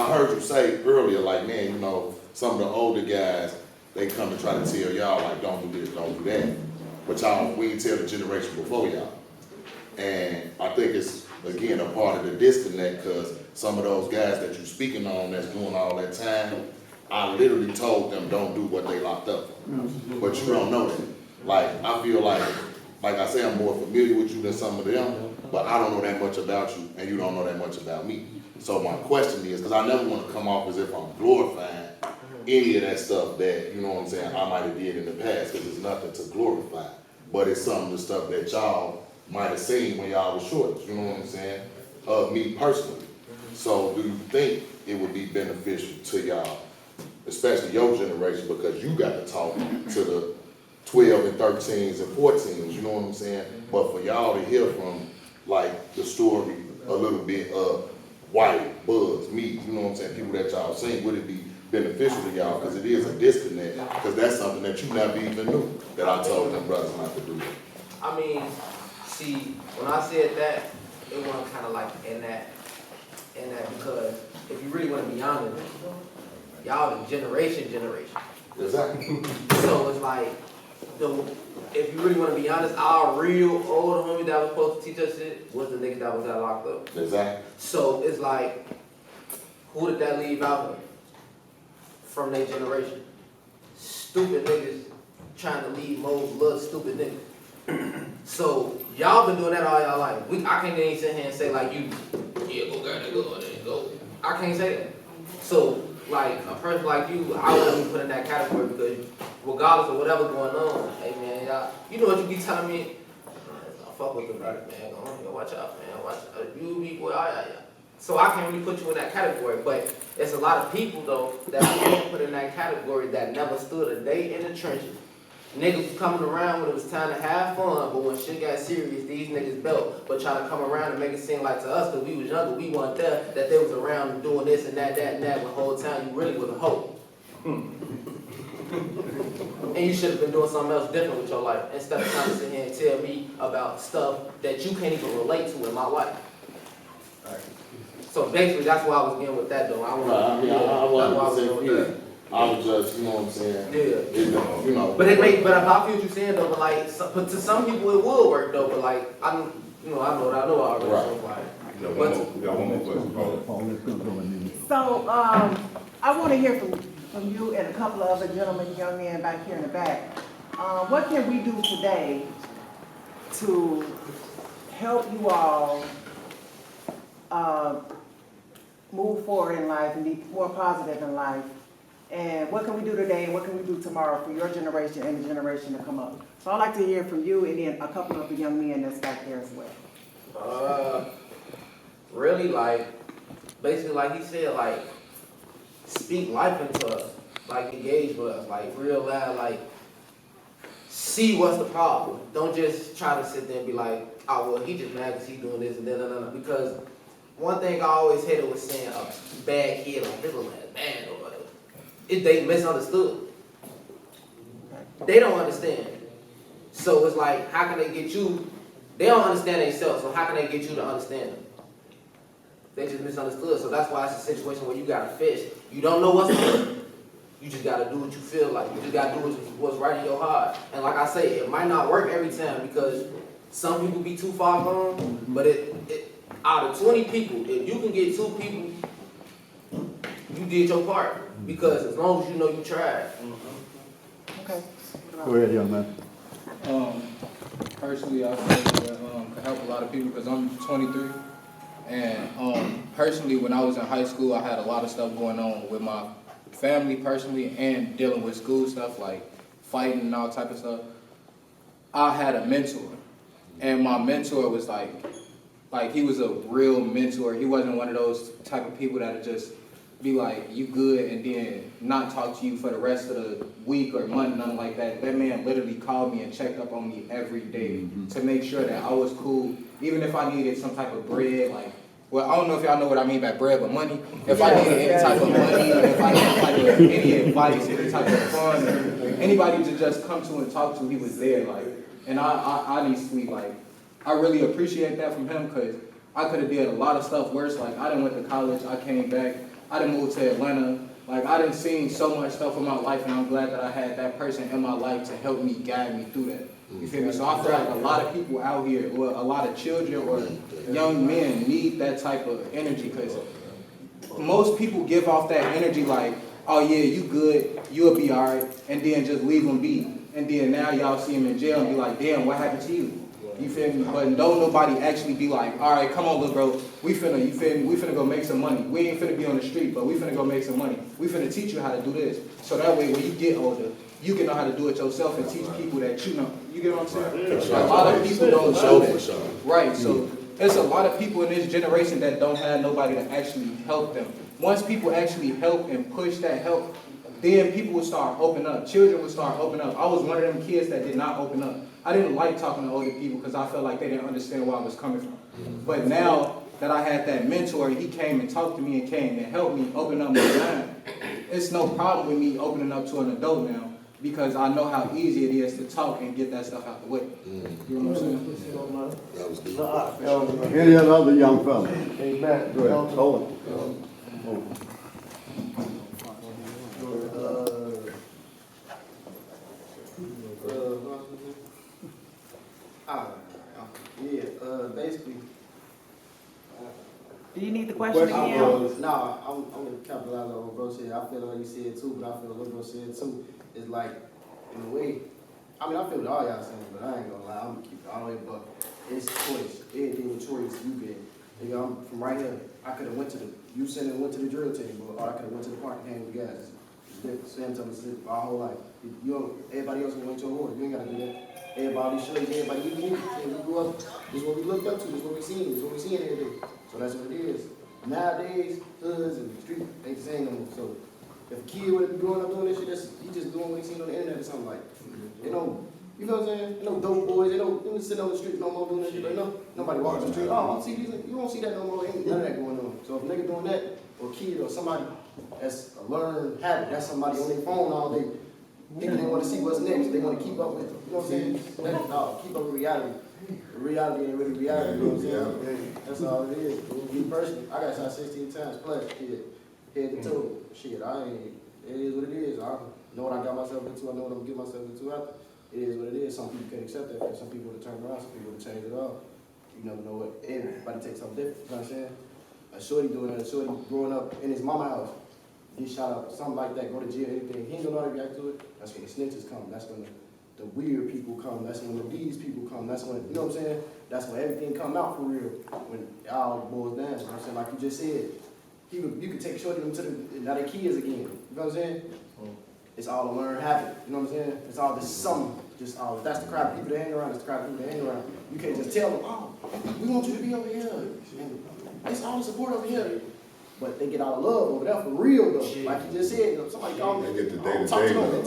heard you say earlier, like, man, you know, some of the older guys, they come to try to tell y'all, like, don't do this, don't do that. But y'all, we can tell the generation before y'all. And I think it's, again, a part of the disconnect, because some of those guys that you're speaking on that's doing all that time, I literally told them don't do what they locked up for. But you don't know that. Like, I feel like I say, I'm more familiar with you than some of them, but I don't know that much about you, and you don't know that much about me. So my question is, because I never want to come off as if I'm glorifying any of that stuff that, you know what I'm saying, I might have did in the past, because it's nothing to glorify. But it's some of the stuff that y'all might have seen when y'all was short, you know what I'm saying, of me personally. So do you think it would be beneficial to y'all, especially your generation, because you got to talk to the 12 and 13s and 14s, you know what I'm saying? But for y'all to hear from, like, the story a little bit of White, Bugs, me, you know what I'm saying, people that y'all seen, would it be beneficial to y'all? Because it is a disconnect, because that's something that you never even knew, that I told them brothers not to do.
I mean, see, when I said that, it wasn't kind of like in that, because if you really want to be honest, y'all the generation.
Exactly.
So it's like, if you really want to be honest, our real old homie that was supposed to teach us shit was the nigga that got locked up.
Exactly.
So it's like, who did that leave out from their generation? Stupid niggas trying to lead most little stupid niggas. So y'all been doing that all y'all life. I can't even sit here and say like you, yeah, go get it, go. I can't say that. So like a person like you, I wouldn't even put in that category, because regardless of whatever going on, hey man, y'all, you know what you be telling me? Don't fuck with the brother, man. Go watch out, man. Watch out. You be boy, yeah. So I can't really put you in that category, but there's a lot of people though that we can't put in that category that never stood a day in the trenches. Niggas was coming around when it was time to have fun, but when shit got serious, these niggas belt, but try to come around and make it seem like to us, because we was younger, we weren't there, that they was around and doing this and that, when the whole time you really was a hoe. And you should have been doing something else different with your life, instead of trying to sit here and tell me about stuff that you can't even relate to in my life. So basically, that's why I was getting with that though. I
was just, you know what I'm saying?
Yeah.
You know.
But I feel what you're saying though, but like, but to some people it will work though, but like, I know already.
Right.
So like,
We got one more question.
So, I want to hear from you and a couple of other gentlemen, young men back here in the back. What can we do today to help you all move forward in life and be more positive in life? And what can we do today and what can we do tomorrow for your generation and the generation to come up? So I'd like to hear from you and then a couple of the young men that's back there as well.
Really, like, basically, like he said, like, speak life into us, like, engage with us, like, real loud, like, see what's the problem. Don't just try to sit there and be like, oh, well, he just mad because he's doing this and that, no. Because one thing I always hated was saying a bad kid, like, this little man bad or whatever. They misunderstood. They don't understand. So it's like, how can they get you? They don't understand themselves, so how can they get you to understand them? They just misunderstood. So that's why it's a situation where you gotta fish. You don't know what's good. You just gotta do what you feel like. You just gotta do what's right in your heart. And like I say, it might not work every time because some people be too far gone, but out of 20 people, if you can get 2 people, you did your part. Because as long as you know you tried.
Okay.
Go ahead, young man.
Personally, I feel that can help a lot of people because I'm 23. And personally, when I was in high school, I had a lot of stuff going on with my family personally and dealing with school stuff like fighting and all type of stuff. I had a mentor, and my mentor was like he was a real mentor. He wasn't one of those type of people that would just be like, you good, and then not talk to you for the rest of the week or month, nothing like that. That man literally called me and checked up on me every day to make sure that I was cool, even if I needed some type of bread, like, well, I don't know if y'all know what I mean by bread, but money. If I needed any type of money, if I needed any advice, any type of fun, anybody to just come to and talk to, he was there, like, and I honestly, like, I really appreciate that from him, because I could have did a lot of stuff worse. Like, I done went to college, I came back, I done moved to Atlanta. Like, I done seen so much stuff in my life, and I'm glad that I had that person in my life to help me, guide me through that. You feel me? So I feel like a lot of people out here, or a lot of children or young men need that type of energy, because most people give off that energy like, oh yeah, you good, you'll be all right, and then just leave them be. And then now y'all see him in jail and be like, damn, what happened to you? You feel me? But don't nobody actually be like, all right, come on, little bro, we finna, you feel me? We finna go make some money. We ain't finna be on the street, but we finna go make some money. We finna teach you how to do this. So that way, when you get older, you can know how to do it yourself and teach people that you know. You get what I'm saying? A lot of people don't know that. Right, so there's a lot of people in this generation that don't have nobody to actually help them. Once people actually help and push that help, then people will start opening up. Children will start opening up. I was one of them kids that did not open up. I didn't like talking to older people because I felt like they didn't understand where I was coming from. But now that I had that mentor, he came and talked to me and came and helped me open up my mind. It's no problem with me opening up to an adult now because I know how easy it is to talk and get that stuff out the way. You know what I'm saying?
That was deep.
Any other young fella?
Amen.
Go ahead, hold it.
Basically.
Do you need the question again?
Nah, I'm gonna capitalize on what bro said. I feel like you said too, but I feel what bro said too. It's like, in a way, I mean, I feel what all y'all saying, but I ain't gonna lie, I'm gonna keep it all the way buck. It's choice. Anything choice you get. Nigga, I'm from right here. I could have went to the youth center and went to the drill team, or I could have went to the park and hang with guys. It's different. Sam told me this my whole life. You don't, everybody else can went to a war. You ain't gotta do that. Everybody shows everybody you move. We grew up. This is what we looked up to. This is what we seen. This is what we seeing every day. So that's what it is. Nowadays, hoods and the street ain't the same no more. So if a kid would have been growing up doing this shit, he just doing what he seen on the internet or something like. You know what I'm saying? No dope boys. They don't sit on the street no more doing that shit. Like nobody walks the street. Oh, I see these. You won't see that no more. Ain't none of that going on. So if a nigga doing that, or a kid or somebody that's a learned habit, that's somebody on their phone all day. Thinking they want to see what's next. They want to keep up with it. You know what I'm saying? No, keep up with reality. Reality ain't really reality. You know what I'm saying? That's all it is. Me personally, I got shot 16 times plus. Head to toe. Shit, it is what it is. I know what I got myself into. I know what I'm getting myself into after. It is what it is. Some people can't accept that. Some people would turn around. Some people would change it all. You never know what. Everybody takes something different. You know what I'm saying? A shorty doing that. A shorty growing up in his mama house. Get shot up, something like that, go to jail, anything. He ain't gonna know how to react to it. That's when the snitches come. That's when the weird people come, that's when the these people come, that's when, you know what I'm saying? That's when everything come out for real, when it all boils down, you know what I'm saying? Like you just said, you could take shorty them to now they're kids again, you know what I'm saying? It's all a learned habit, you know what I'm saying? It's all just something, just all, that's the crowd of people that hang around, that's the crowd of people that hang around. You can't just tell them, oh, we want you to be over here, it's all the support over here. But they get all the love over there for real though. Like you just said, somebody called me.
They get the
Talk to
day-to-day
them,
love.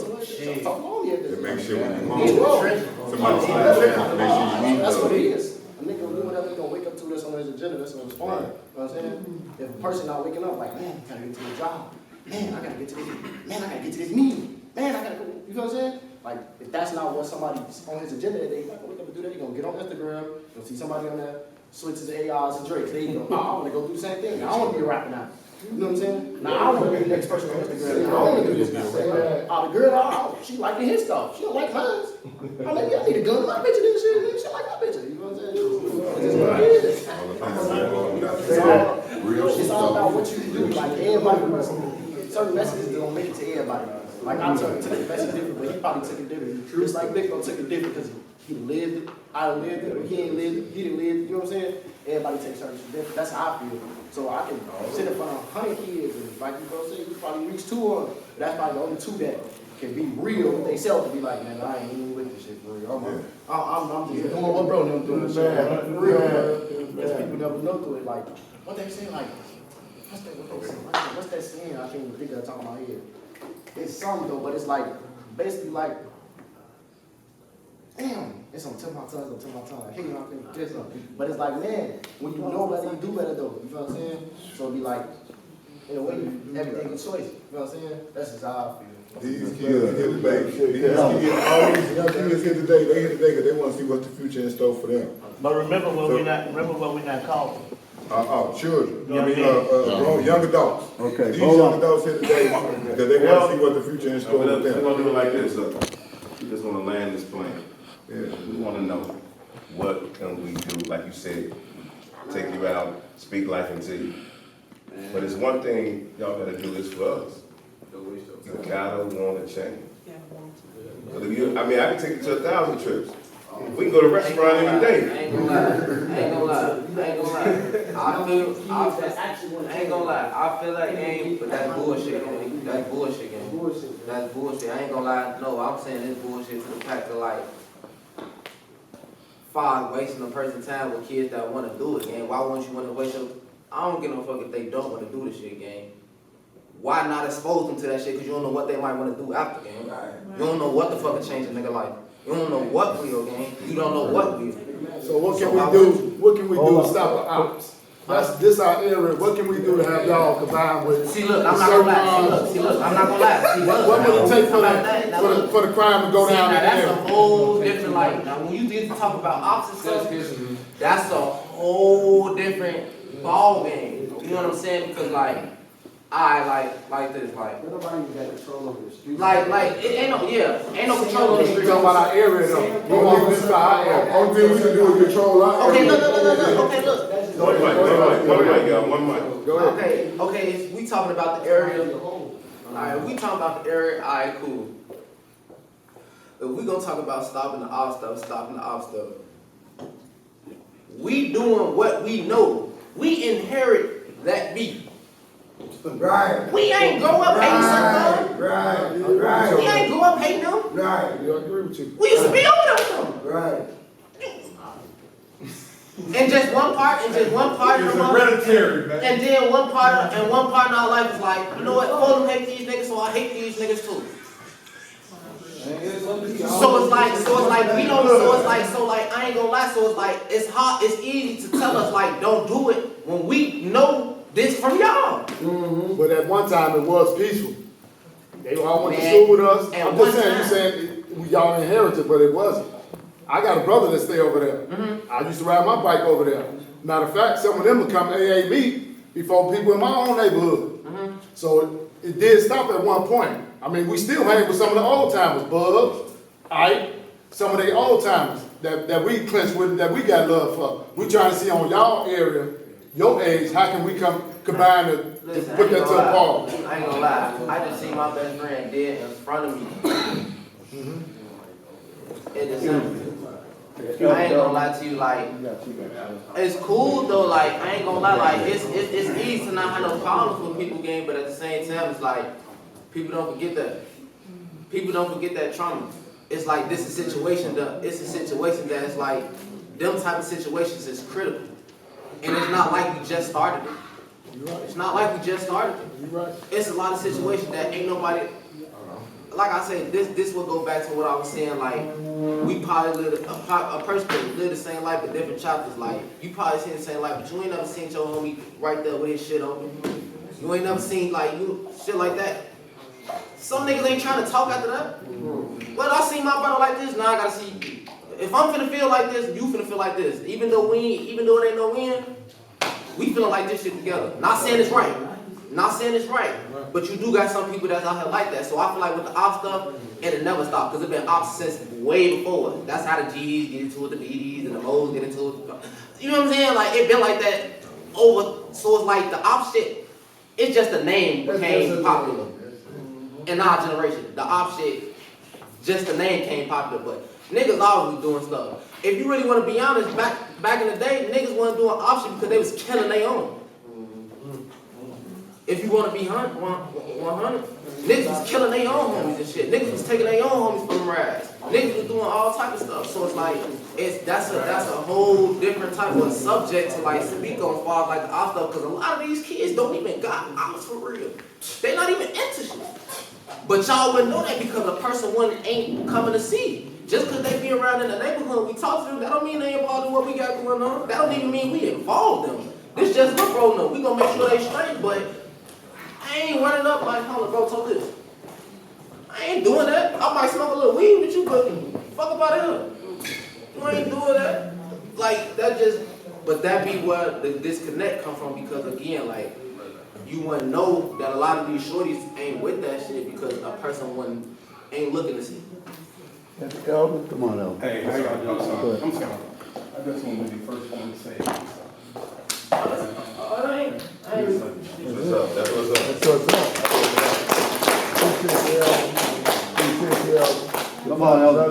talk to them.
They make sure when you
Yeah,
home, somebody slide down, make sure you need
that's what it
love.
is. A nigga will do whatever he gonna wake up to that's on his agenda, that's on his phone. You know what I'm saying? If a person not waking up like, man, I gotta get to the job. Man, I gotta get to this. Man, I gotta get to this meeting. Man, I gotta go. You know what I'm saying? Like, if that's not what somebody's on his agenda that day, he's not gonna wake up and do that. He's gonna get on Instagram, you'll see somebody on there, switches to ARs and Drake. There you go. I wanna go do the same thing. I wanna be a rapper now. You know what I'm saying? Now I want to be the next person on Instagram. I want to do this now. The girl, she liking his stuff. She don't like mine. I mean, I need a gun. My picture this shit. She like my picture. You know what I'm saying? It's what it is. It's all about what you do. Like everybody, certain messages don't make it to everybody. Like I took the message different, but he probably took it different. Just like Big Bro took it different because he lived it, I lived it, or he ain't lived it, he didn't live it. You know what I'm saying? Everybody takes certain shit different. That's how I feel. So I can sit in front of 100 kids, and like you bro said, you probably reach 200. That's probably the only 2 that can be real with themselves to be like, man, I ain't even with this shit for real. I'm just doing what bro them doing. For real. Because people never know to it. Like, what they saying? Like, what's that saying? I can't even think of it top of my head. It's something though, but it's like, basically like, damn, it's on tip of my tongue. I hate when I think this something. But it's like, man, when you know better, you do better though. You know what I'm saying? So it'd be like, in a way, everything's a choice. You know what I'm saying? That's just how I feel.
These kids here today, all these young kids here today, they here today because they want to see what the future in store for them.
But remember what we're not calling.
Children, young adults.
Okay.
These young adults here today, because they want to see what the future in store for them.
We're gonna do it like this, we just wanna land this plane. We wanna know, what can we do, like you said, take you out, speak life into you. But it's one thing y'all gotta do this for us. You gotta wanna change. But if you, I mean, I can take you to 1,000 trips. We can go to a restaurant any day.
I ain't gonna lie. I feel like that's bullshit. That's bullshit, gang. That's bullshit. I ain't gonna lie. No, I'm saying this bullshit to the fact of like, wasting a person's time with kids that want to do it, gang. Why won't you want to waste your? I don't give no fuck if they don't want to do this shit, gang. Why not expose them to that shit? Because you don't know what they might want to do after, gang. You don't know what the fuck will change a nigga life. You don't know what will, gang. You don't know what will.
So what can we do? What can we do to stop the ops? That's this our area. What can we do to have y'all combined with?
See, look, I'm not gonna lie. See, look, I'm not gonna lie. See,
what would it take for the crime to go down in the area?
That's a whole different, like, now when you get to talk about ops and stuff, that's a whole different ball game. You know what I'm saying? Because like this, like nobody even got control over the street. Like it ain't no control over the street.
We talking about our area though. We want this for our area. Only thing we can do is control our area.
Okay, look. Okay, look.
One mic.
Go ahead.
Okay. We talking about the area. Alright, we talking about the area. Alright, cool. If we gonna talk about stopping the off stuff, we doing what we know. We inherit that beat.
Right.
We ain't grow up hating something.
Right.
We ain't grow up hating them.
Right.
You agree with you?
We used to be over them.
Right.
And just one part of the
hereditary, man.
And then one part in our life is like, you know what, Fulham hate these niggas, so I hate these niggas too. So it's like we don't, so I ain't gonna lie, so it's like, it's hard, it's easy to tell us like, don't do it when we know this from y'all.
Mm-hmm. But at one time it was peaceful. They all went to school with us. I'm just saying, you said y'all inherited, but it wasn't. I got a brother that stay over there.
Mm-hmm.
I used to ride my bike over there. Matter of fact, some of them would come AA me before people in my own neighborhood.
Mm-hmm.
So it did stop at one point. I mean, we still hang with some of the old timers, Bubs, Ike, some of the old timers that we clinch with, that we got love for. We trying to see on y'all area, your age, how can we combine to put that to a pause?
I ain't gonna lie. I just seen my best friend dead in front of me. in December. I ain't gonna lie to you, like, it's cool though, like, I ain't gonna lie, like, it's easy to not have no problems with people game, but at the same time, it's like, people don't forget that. People don't forget that trauma. It's like, it's a situation that it's like, them type of situations is critical. And it's not like we just started it. It's not like we just started it. It's a lot of situations that ain't nobody, like I said, this will go back to what I was saying, like, we probably live, a person could live the same life but different chapters, like, you probably seen the same life, but you ain't never seen your homie right there with his shit open. You ain't never seen, like, shit like that. Some niggas ain't trying to talk after that. Well, I see my brother like this, now I gotta see you. If I'm finna feel like this, you finna feel like this. Even though it ain't no win, we feeling like this shit together. Not saying it's right. Not saying it's right. But you do got some people that's out here like that. So I feel like with the op stuff, it'll never stop. Because it's been ops since way before. That's how the G's get into it, the BDs and the Mo's get into it. You know what I'm saying? Like, it been like that over. So it's like the op shit, it's just the name became popular. In our generation, the op shit, just the name came popular. But niggas always was doing stuff. If you really want to be honest, back in the day, niggas wasn't doing op shit because they was killing their own. If you want to be 100, niggas was killing their own homies and shit. Niggas was taking their own homies from them rides. Niggas was doing all type of stuff. So it's like, that's a whole different type of subject to like speak on far like the op stuff, because a lot of these kids don't even got ops for real. They not even into shit. But y'all wouldn't know that because a person ain't coming to see. Just because they be around in the neighborhood, we talk to them, that don't mean they involved in what we got going on. That don't even mean we involved them. This just look bro, no. We gonna make sure they straight, but I ain't running up like, hold on, bro, talk this. I ain't doing that. I might smoke a little weed with you, but fuck about it. You ain't doing that. Like, that just, but that be where the disconnect come from, because again, like, you wouldn't know that a lot of these shorties ain't with that shit because a person ain't looking to see.
Come on, Elder.
Hey, how y'all doing? I'm sorry. I just want to be the first one to say.
I ain't.
What's up? That's what's up.
That's what's up. Come on, Elder.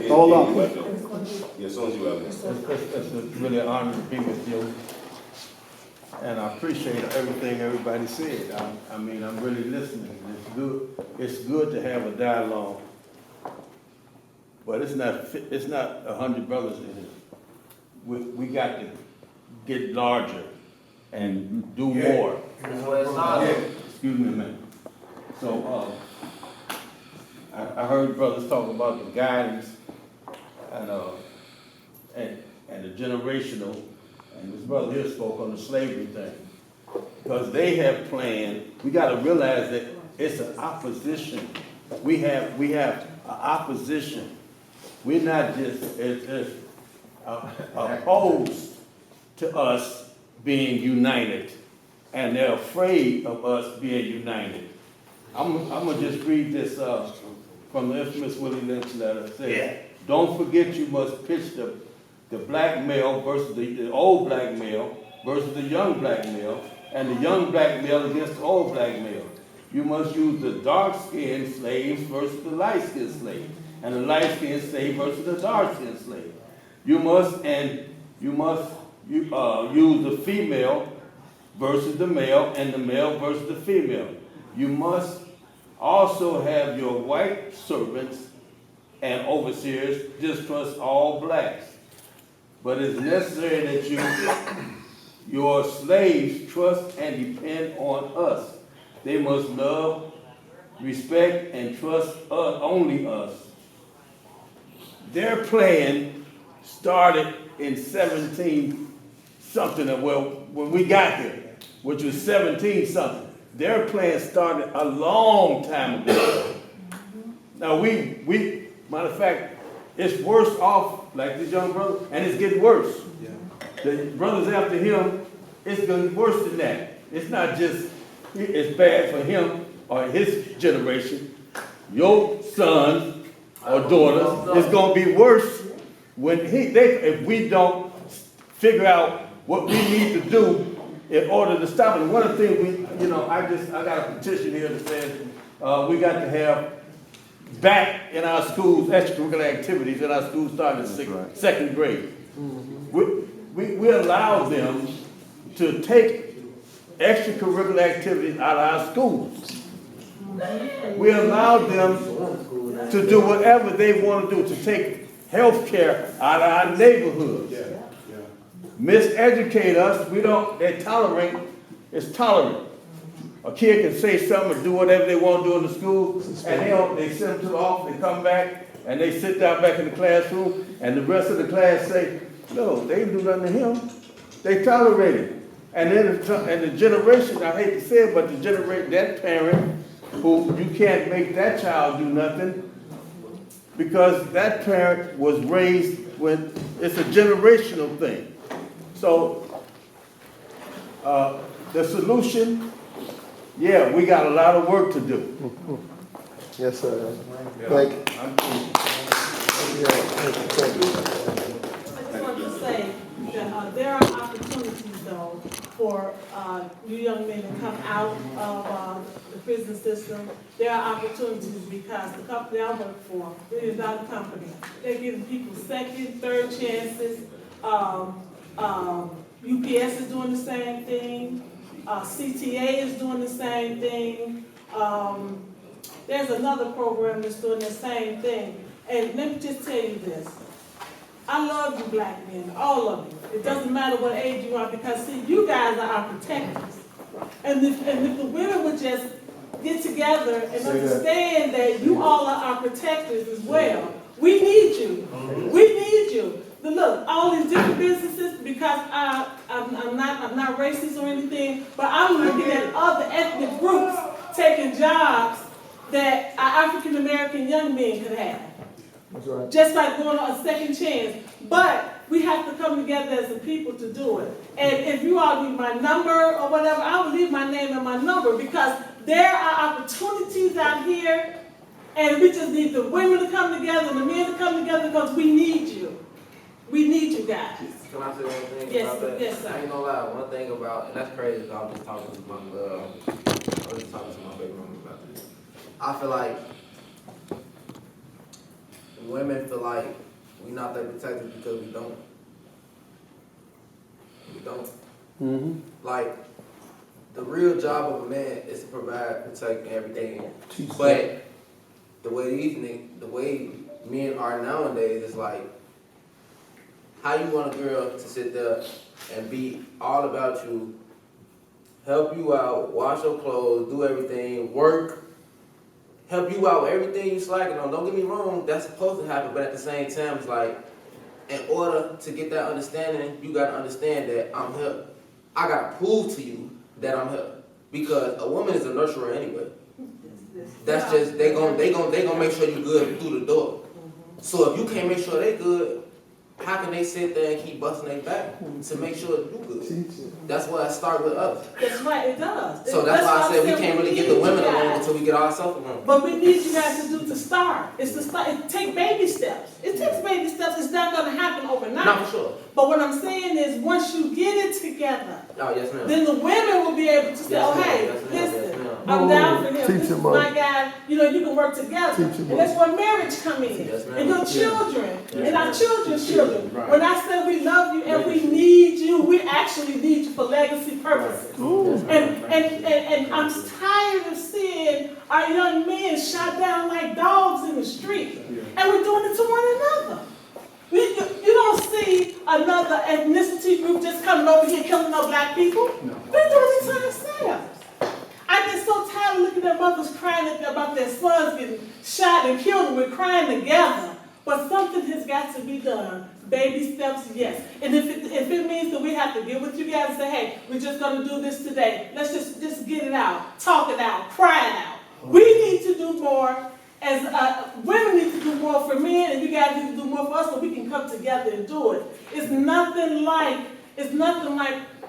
Hold on.
Yeah, as soon as you have it.
It's really an honor to be with you. And I appreciate everything everybody said. I mean, I'm really listening. It's good to have a dialogue. But it's not 100 brothers in it. We got to get larger and do more. Excuse me a minute. So I heard brothers talk about the guidance and the generational, and this brother here spoke on the slavery thing. Because they have planned, we got to realize that it's an opposition. We have an opposition. We're not just opposed to us being united, and they're afraid of us being united. I'm gonna just read this from the infamous Willie Lynch letter. It says, don't forget you must pitch the black male versus the old black male versus the young black male, and the young black male against the old black male. You must use the dark-skinned slaves versus the light-skinned slaves, and the light-skinned slave versus the dark-skinned slave. You must use the female versus the male, and the male versus the female. You must also have your white servants and overseers distrust all blacks. But it's necessary that your slaves trust and depend on us. They must love, respect, and trust only us. Their plan started in 17 something, well, when we got here, which was 17 something. Their plan started a long time ago. Now we matter of fact, it's worse off, like this young brother, and it's getting worse. The brothers after him, it's getting worse than that. It's not just, it's bad for him or his generation. Your sons or daughters, it's gonna be worse when if we don't figure out what we need to do in order to stop it. One of the things I got a petition here that says we got to have back in our schools, extracurricular activities in our schools starting in second grade. We allowed them to take extracurricular activities out of our schools. We allowed them to do whatever they want to do, to take health care out of our neighborhoods. Miseducate us, they tolerate, it's tolerant. A kid can say something or do whatever they want to do in the school, and they send them to the office, they come back, and they sit down back in the classroom, and the rest of the class say, no, they didn't do nothing to him. They tolerate it. And then the generation, I hate to say it, but the generation, that parent, who you can't make that child do nothing, because that parent was raised when it's a generational thing. So the solution, yeah, we got a lot of work to do.
Yes, sir. Thank you.
I just want to say that there are opportunities, though, for you young men to come out of the prison system. There are opportunities because the company I work for, $1 billion company, they're giving people second, third chances. UPS is doing the same thing. CTA is doing the same thing. There's another program that's doing the same thing. And let me just tell you this. I love you black men, all of you. It doesn't matter what age you are, because see, you guys are our protectors. And if the women would just get together and understand that you all are our protectors as well. We need you. We need you. But look, all these different businesses, because I'm not racist or anything, but I'm looking at other ethnic groups taking jobs that our African American young men could have.
That's right.
Just like going on a second chance. But we have to come together as a people to do it. And if you all need my number or whatever, I will leave my name and my number, because there are opportunities out here, and we just need the women to come together and the men to come together, because we need you. We need you guys.
Can I say one thing
Yes,
about that?
yes, sir.
I ain't gonna lie, one thing about, and that's crazy, because I was just talking to my baby mama about this. I feel like women feel like we're not that protected because we don't. We don't. Like, the real job of a man is to provide, protect, and everything. But the way men are nowadays is like, how you want a girl to sit there and be all about you, help you out, wash your clothes, do everything, work, help you out with everything you slacking on. Don't get me wrong, that's supposed to happen, but at the same time, it's like, in order to get that understanding, you gotta understand that I'm here. I gotta prove to you that I'm here. Because a woman is a nurturer anyway. That's just, they gonna make sure you good through the door. So if you can't make sure they good, how can they sit there and keep busting their back to make sure you good? That's why it starts with us.
That's right, it does.
So that's why I said we can't really get the women alone until we get ourselves alone.
But we need you guys to start. It's to start. It takes baby steps. It takes baby steps. It's not going to happen overnight.
Not for sure.
But what I'm saying is, once you get it together,
oh, yes, ma'am.
then the women will be able to say,
yes,
oh, hey, listen, I'm down for him. This is my guy. You know, you can work together. And that's where marriage comes in.
Yes,
and your children. And our children's children.
Right.
When I say we love you and we need you, we actually need you for legacy purposes. And I'm tired of seeing our young men shot down like dogs in the street. And we're doing it to one another. You don't see another ethnicity group just coming over here killing no black people. We're doing it to ourselves. I get so tired of looking at mothers crying about their sons getting shot and killed, and we're crying together. But something has got to be done. Baby steps, yes. And if it means that we have to get with you guys and say, hey, we're just going to do this today. Let's just get it out, talk it out, cry it out. We need to do more. As women need to do more for men, and you guys need to do more for us, so we can come together and do it. It's nothing like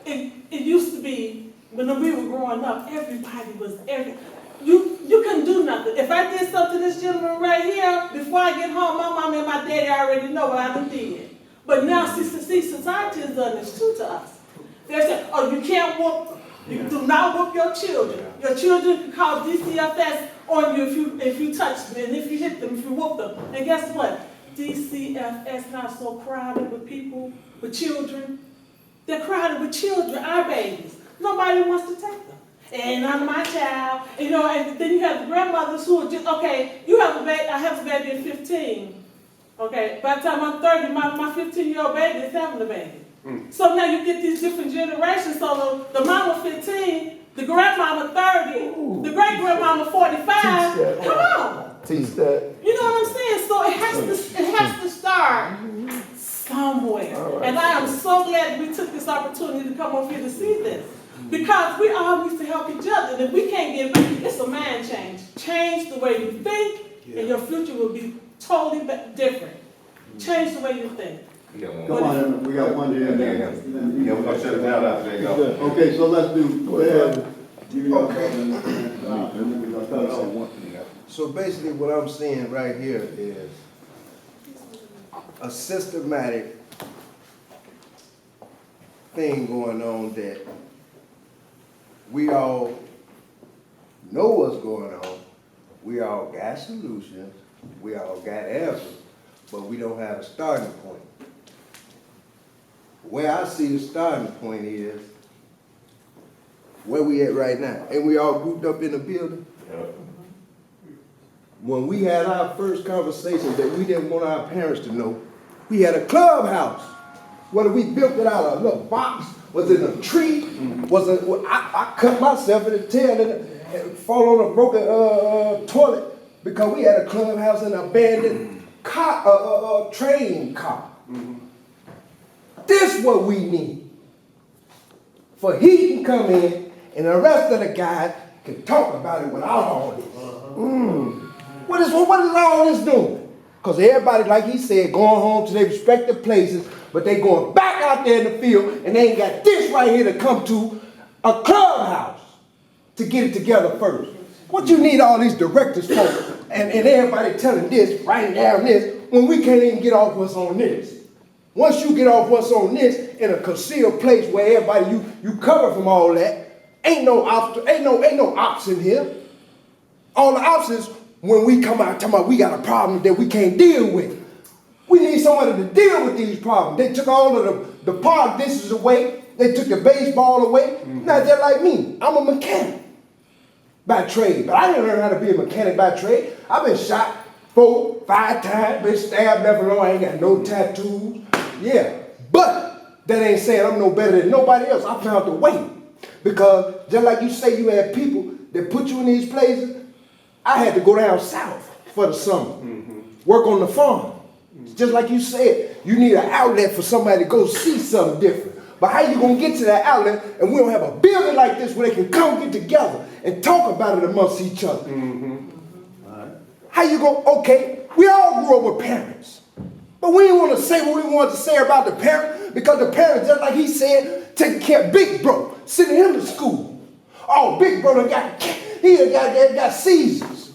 it used to be when we were growing up. Everybody was you couldn't do nothing. If I did something to this gentleman right here, before I get home, my mom and my daddy already know what I done did. But now, see, society has done this too to us. They say, oh, you can't whoop You do not whoop your children. Your children can call DCFS on you if you touch them, and if you hit them, if you whoop them. And guess what? DCFS now so crowded with people, with children. They're crowded with children, our babies. Nobody wants to take them. And I'm my child. You know, and then you have the grandmothers who are just, okay, you have a baby, I have a baby at 15. Okay, by the time I'm 30, my 15-year-old baby is having a baby. So now you get these different generations. So the mama 15, the grandmama 30, the great-grandmama 45. Come on.
Teach that.
You know what I'm saying? So it has to start somewhere. Right. And I am so glad we took this opportunity to come over here to see this. Because we all used to help each other. And if we can't get it's a mind change. Change the way you think, and your future will be totally different. Change the way you think.
Come on, we got one here.
Yeah, we're gonna shut it down after they go.
Okay, so let's do, go ahead.
So basically what I'm seeing right here is a systematic thing going on that we all know what's going on. We all got solutions. We all got answers, but we don't have a starting point. Where I see the starting point is where we at right now. And we all grouped up in a building. When we had our first conversation that we didn't want our parents to know, we had a clubhouse. Whether we built it out of a little box, was it a tree, I cut myself in the tail and fall on a broken toilet because we had a clubhouse in an abandoned train car. This is what we need. For he can come in and the rest of the guys can talk about it without all this. What is all this doing? Because everybody, like he said, going home to their respective places, but they going back out there in the field and they ain't got this right here to come to a clubhouse to get it together first. What you need all these directors for and everybody telling this, writing down this, when we can't even get off what's on this. Once you get off what's on this in a concealed place where everybody you cover from all that, ain't no ops in here. All the ops is when we come out talking about we got a problem that we can't deal with. We need somebody to deal with these problems. They took all of the park dishes away. They took the baseball away. Now they're like me. I'm a mechanic by trade, but I didn't learn how to be a mechanic by trade. I've been shot 4, 5 times, been stabbed left and right. I ain't got no tattoos. Yeah, but that ain't saying I'm no better than nobody else. I found the way. Because just like you say you had people that put you in these places, I had to go down south for the summer, work on the farm. Just like you said, you need an outlet for somebody to go see something different. But how you gonna get to that outlet and we don't have a building like this where they can come get together and talk about it amongst each other? How you gonna, okay, we all grew up with parents. But we didn't want to say what we wanted to say about the parents because the parents, just like he said, taking care of Big Bro, sending him to school. Oh, Big Bro got seizures.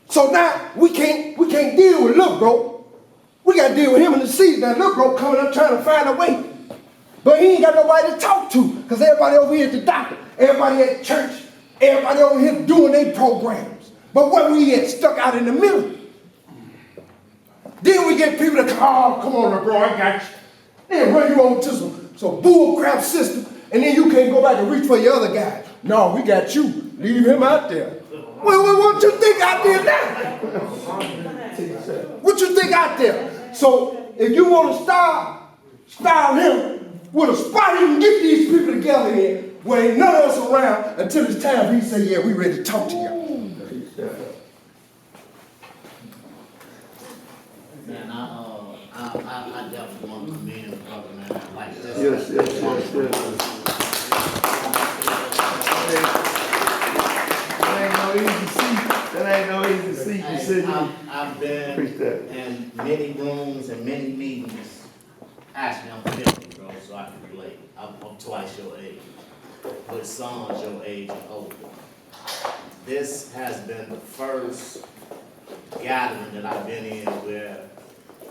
So now we can't deal with Little Bro. We got to deal with him in the season. Now Little Bro coming up trying to find a way. But he ain't got nobody to talk to because everybody over here at the doctor, everybody at church, everybody over here doing their programs. But where we at, stuck out in the middle. Then we get people to call, come on, bro, I got you. Then run you over to some bull crap system, and then you can't go back and reach for your other guys. No, we got you. Leave him out there. Well, what you think out there now? What you think out there? So if you want to style him with a spot, you can get these people together here where ain't none of us around until it's time he say, yeah, we ready to talk to y'all.
Man, I definitely want to commend the brother, man. Like this. Yes. That ain't no easy seat. I've been in many rooms and many meetings. Actually, I'm 50, bro, so I can relate. I'm twice your age, with sons your age and older. This has been the first gathering that I've been in where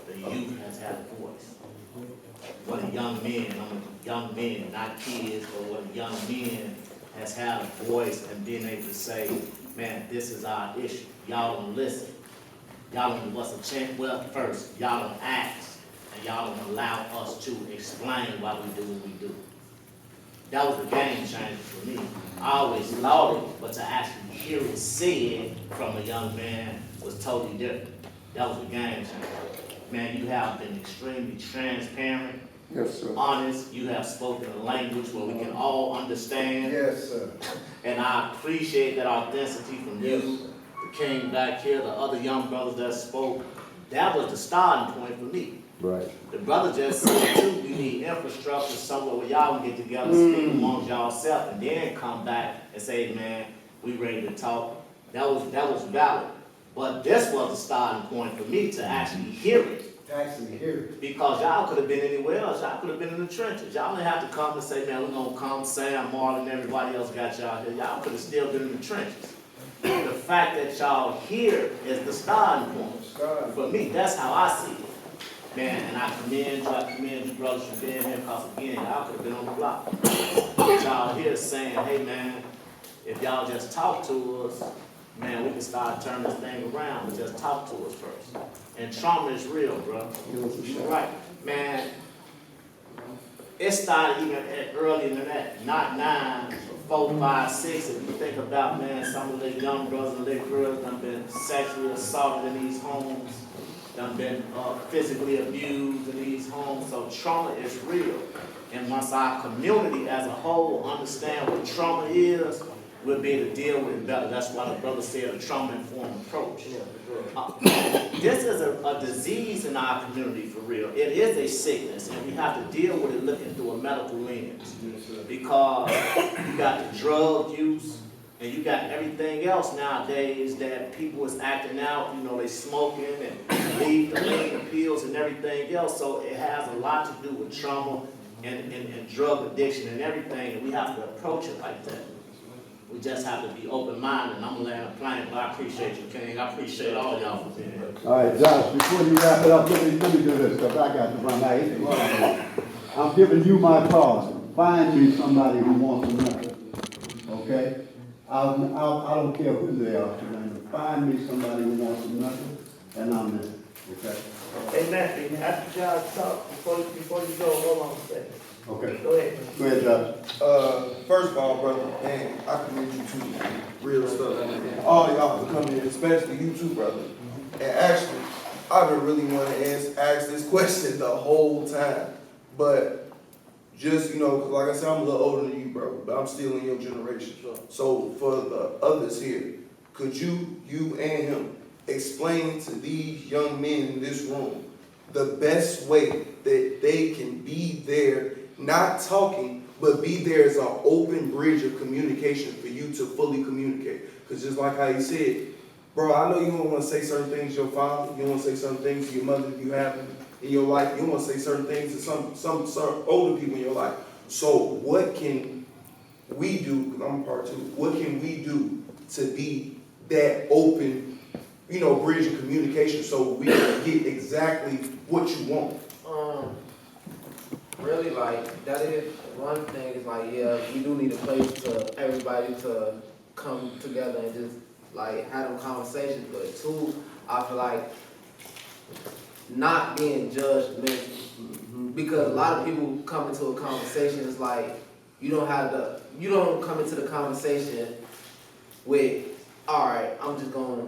the youth has had a voice. What a young men, not kids, but what young men has had a voice and being able to say, man, this is our issue. Y'all don't listen. Y'all don't give us a chance. Well, first, y'all don't ask, and y'all don't allow us to explain why we do what we do. That was a game changer for me. I always thought it, but to actually hear it said from a young man was totally different. That was a game changer. Man, you have been extremely transparent,
Yes, sir.
honest. You have spoken a language where we can all understand.
Yes, sir.
And I appreciate that authenticity from you, the king back here, the other young brothers that spoke. That was the starting point for me.
Right.
The brother just said too, we need infrastructure somewhere where y'all can get together, speak amongst y'all-self, and then come back and say, man, we ready to talk. That was valid. But this was the starting point for me to actually hear it. Because y'all could have been anywhere else. Y'all could have been in the trenches. Y'all didn't have to come and say, man, we're going to come, Sam, Marlon, everybody else got y'all here. Y'all could have still been in the trenches. The fact that y'all here is the starting point. For me, that's how I see it. Man, and I commend you brothers for being here, because again, y'all could have been on the block. But y'all here saying, hey man, if y'all just talk to us, man, we can start turning this thing around, but just talk to us first. And trauma is real, bro. You're right. Man, it started even earlier than that, not 9, 4, 5, 6. If you think about, man, some of the young brothers and little girls done been sexually assaulted in these homes, done been physically abused in these homes. So trauma is real. And once our community as a whole understand what trauma is, we'll be able to deal with it better. That's why the brother said a trauma-informed approach. This is a disease in our community for real. It is a sickness, and we have to deal with it looking through a medical lens. Because you got the drug use, and you got everything else nowadays that people is acting out. You know, they smoking and leave the pills and everything else. So it has a lot to do with trauma and drug addiction and everything, and we have to approach it like that. We just have to be open-minded, and I'm gonna land a plane, but I appreciate you, King. I appreciate all y'all for being here.
All right, Josh, before you wrap it up, let me do this, because I got to run out. I'm giving you my card. Find me somebody who wants to know. Okay? I don't care who they are tonight. Find me somebody who wants to know, and I'm in. Okay?
Hey, Matthew, after Josh talk, before you go, hold on a second.
Okay.
Go ahead.
Go ahead, Josh.
First of all, brother, man, I commend you to real stuff. All y'all for coming in, especially you too, brother. And actually, I've been really wanting to ask this question the whole time. But just, you know, cause like I said, I'm a little older than you, bro, but I'm still in your generation. So for the others here, could you and him explain to these young men in this room the best way that they can be there, not talking, but be there as an open bridge of communication for you to fully communicate? Because just like how you said, bro, I know you don't want to say certain things to your father, you don't want to say certain things to your mother if you have them in your life, you don't want to say certain things to some older people in your life. So what can we do, because I'm a part two, what can we do to be that open, you know, bridge of communication so we can get exactly what you want?
Really, like, that is one thing is like, yeah, we do need a place for everybody to come together and just like have them conversations. But two, I feel like not being judgmental, because a lot of people come into a conversation, it's like you don't come into the conversation with, all right, I'm just gonna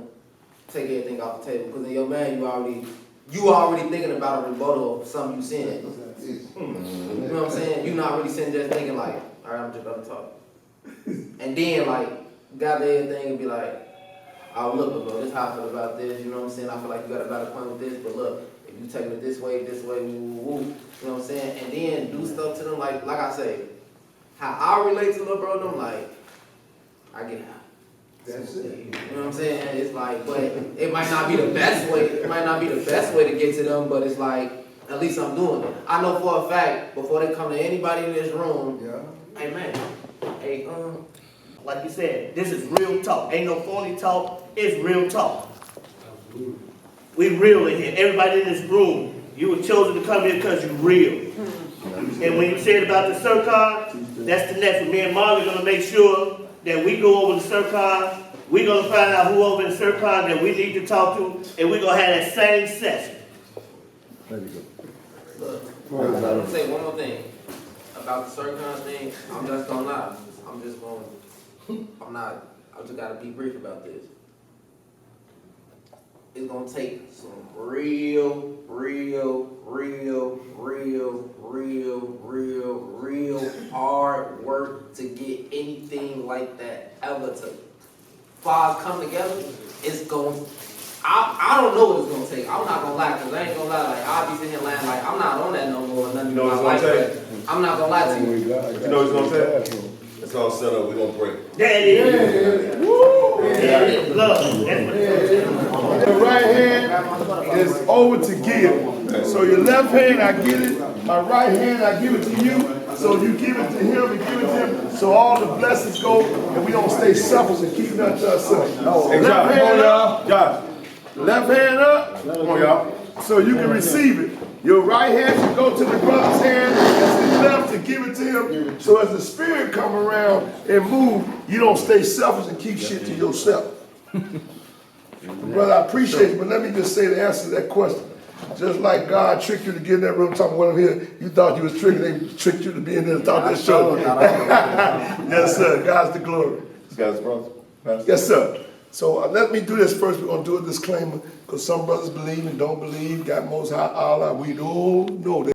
take everything off the table, because in your mind you already thinking about a rebuttal of something you said. You know what I'm saying? You're not really sitting there thinking like, all right, I'm just gonna talk. And then like gather everything and be like, oh look, bro, this is how I feel about this, you know what I'm saying? I feel like you got a better point with this, but look, if you take it this way, woo, you know what I'm saying? And then do stuff to them like I say, how I relate to little bro, them like, I get out. That's it. You know what I'm saying? It's like, but it might not be the best way. It might not be the best way to get to them, but it's like, at least I'm doing it. I know for a fact, before they come to anybody in this room, hey man, hey, like you said, this is real talk. Ain't no phony talk. It's real talk. We real in here. Everybody in this room, you were chosen to come here because you're real. And when you said about the circon,
That's the next one. Me and Marlon gonna make sure that we go over the CERCON. We're gonna find out who over in CERCON that we need to talk to, and we're gonna have that same session.
Look, I'm gonna say one more thing about the CERCON thing. I'm just gonna lie. I just gotta be brief about this. It's gonna take some real hard work to get anything like that ever to files come together. It's going, I don't know what it's gonna take. I'm not gonna lie, cause I ain't gonna lie, like I'll be sitting here lying like I'm not on that no more, nothing in my life, but I'm not gonna lie to you.
You know what it's gonna take? It's all set up, we're gonna pray.
There it is. Woo! There it is. Look, that's what it is.
The right hand is over to give. So your left hand, I get it. My right hand, I give it to you. So you give it to him and give it to him. So all the blessings go and we don't stay selfish and keep nothing to ourselves. Left hand up. Josh. Left hand up. Come on, y'all. So you can receive it. Your right hand should go to the brother's hand, as his left to give it to him. So as the spirit come around and move, you don't stay selfish and keep shit to yourself. Brother, I appreciate you, but let me just say the answer to that question. Just like God tricked you to get in that room talking about him here, you thought you was tricked, they tricked you to be in there and talk that show. Yes, sir. God's the glory.
God's brother.
Yes, sir. So let me do this first. We're going to do a disclaimer because some brothers believe and don't believe. God Most High Allah, we don't know that.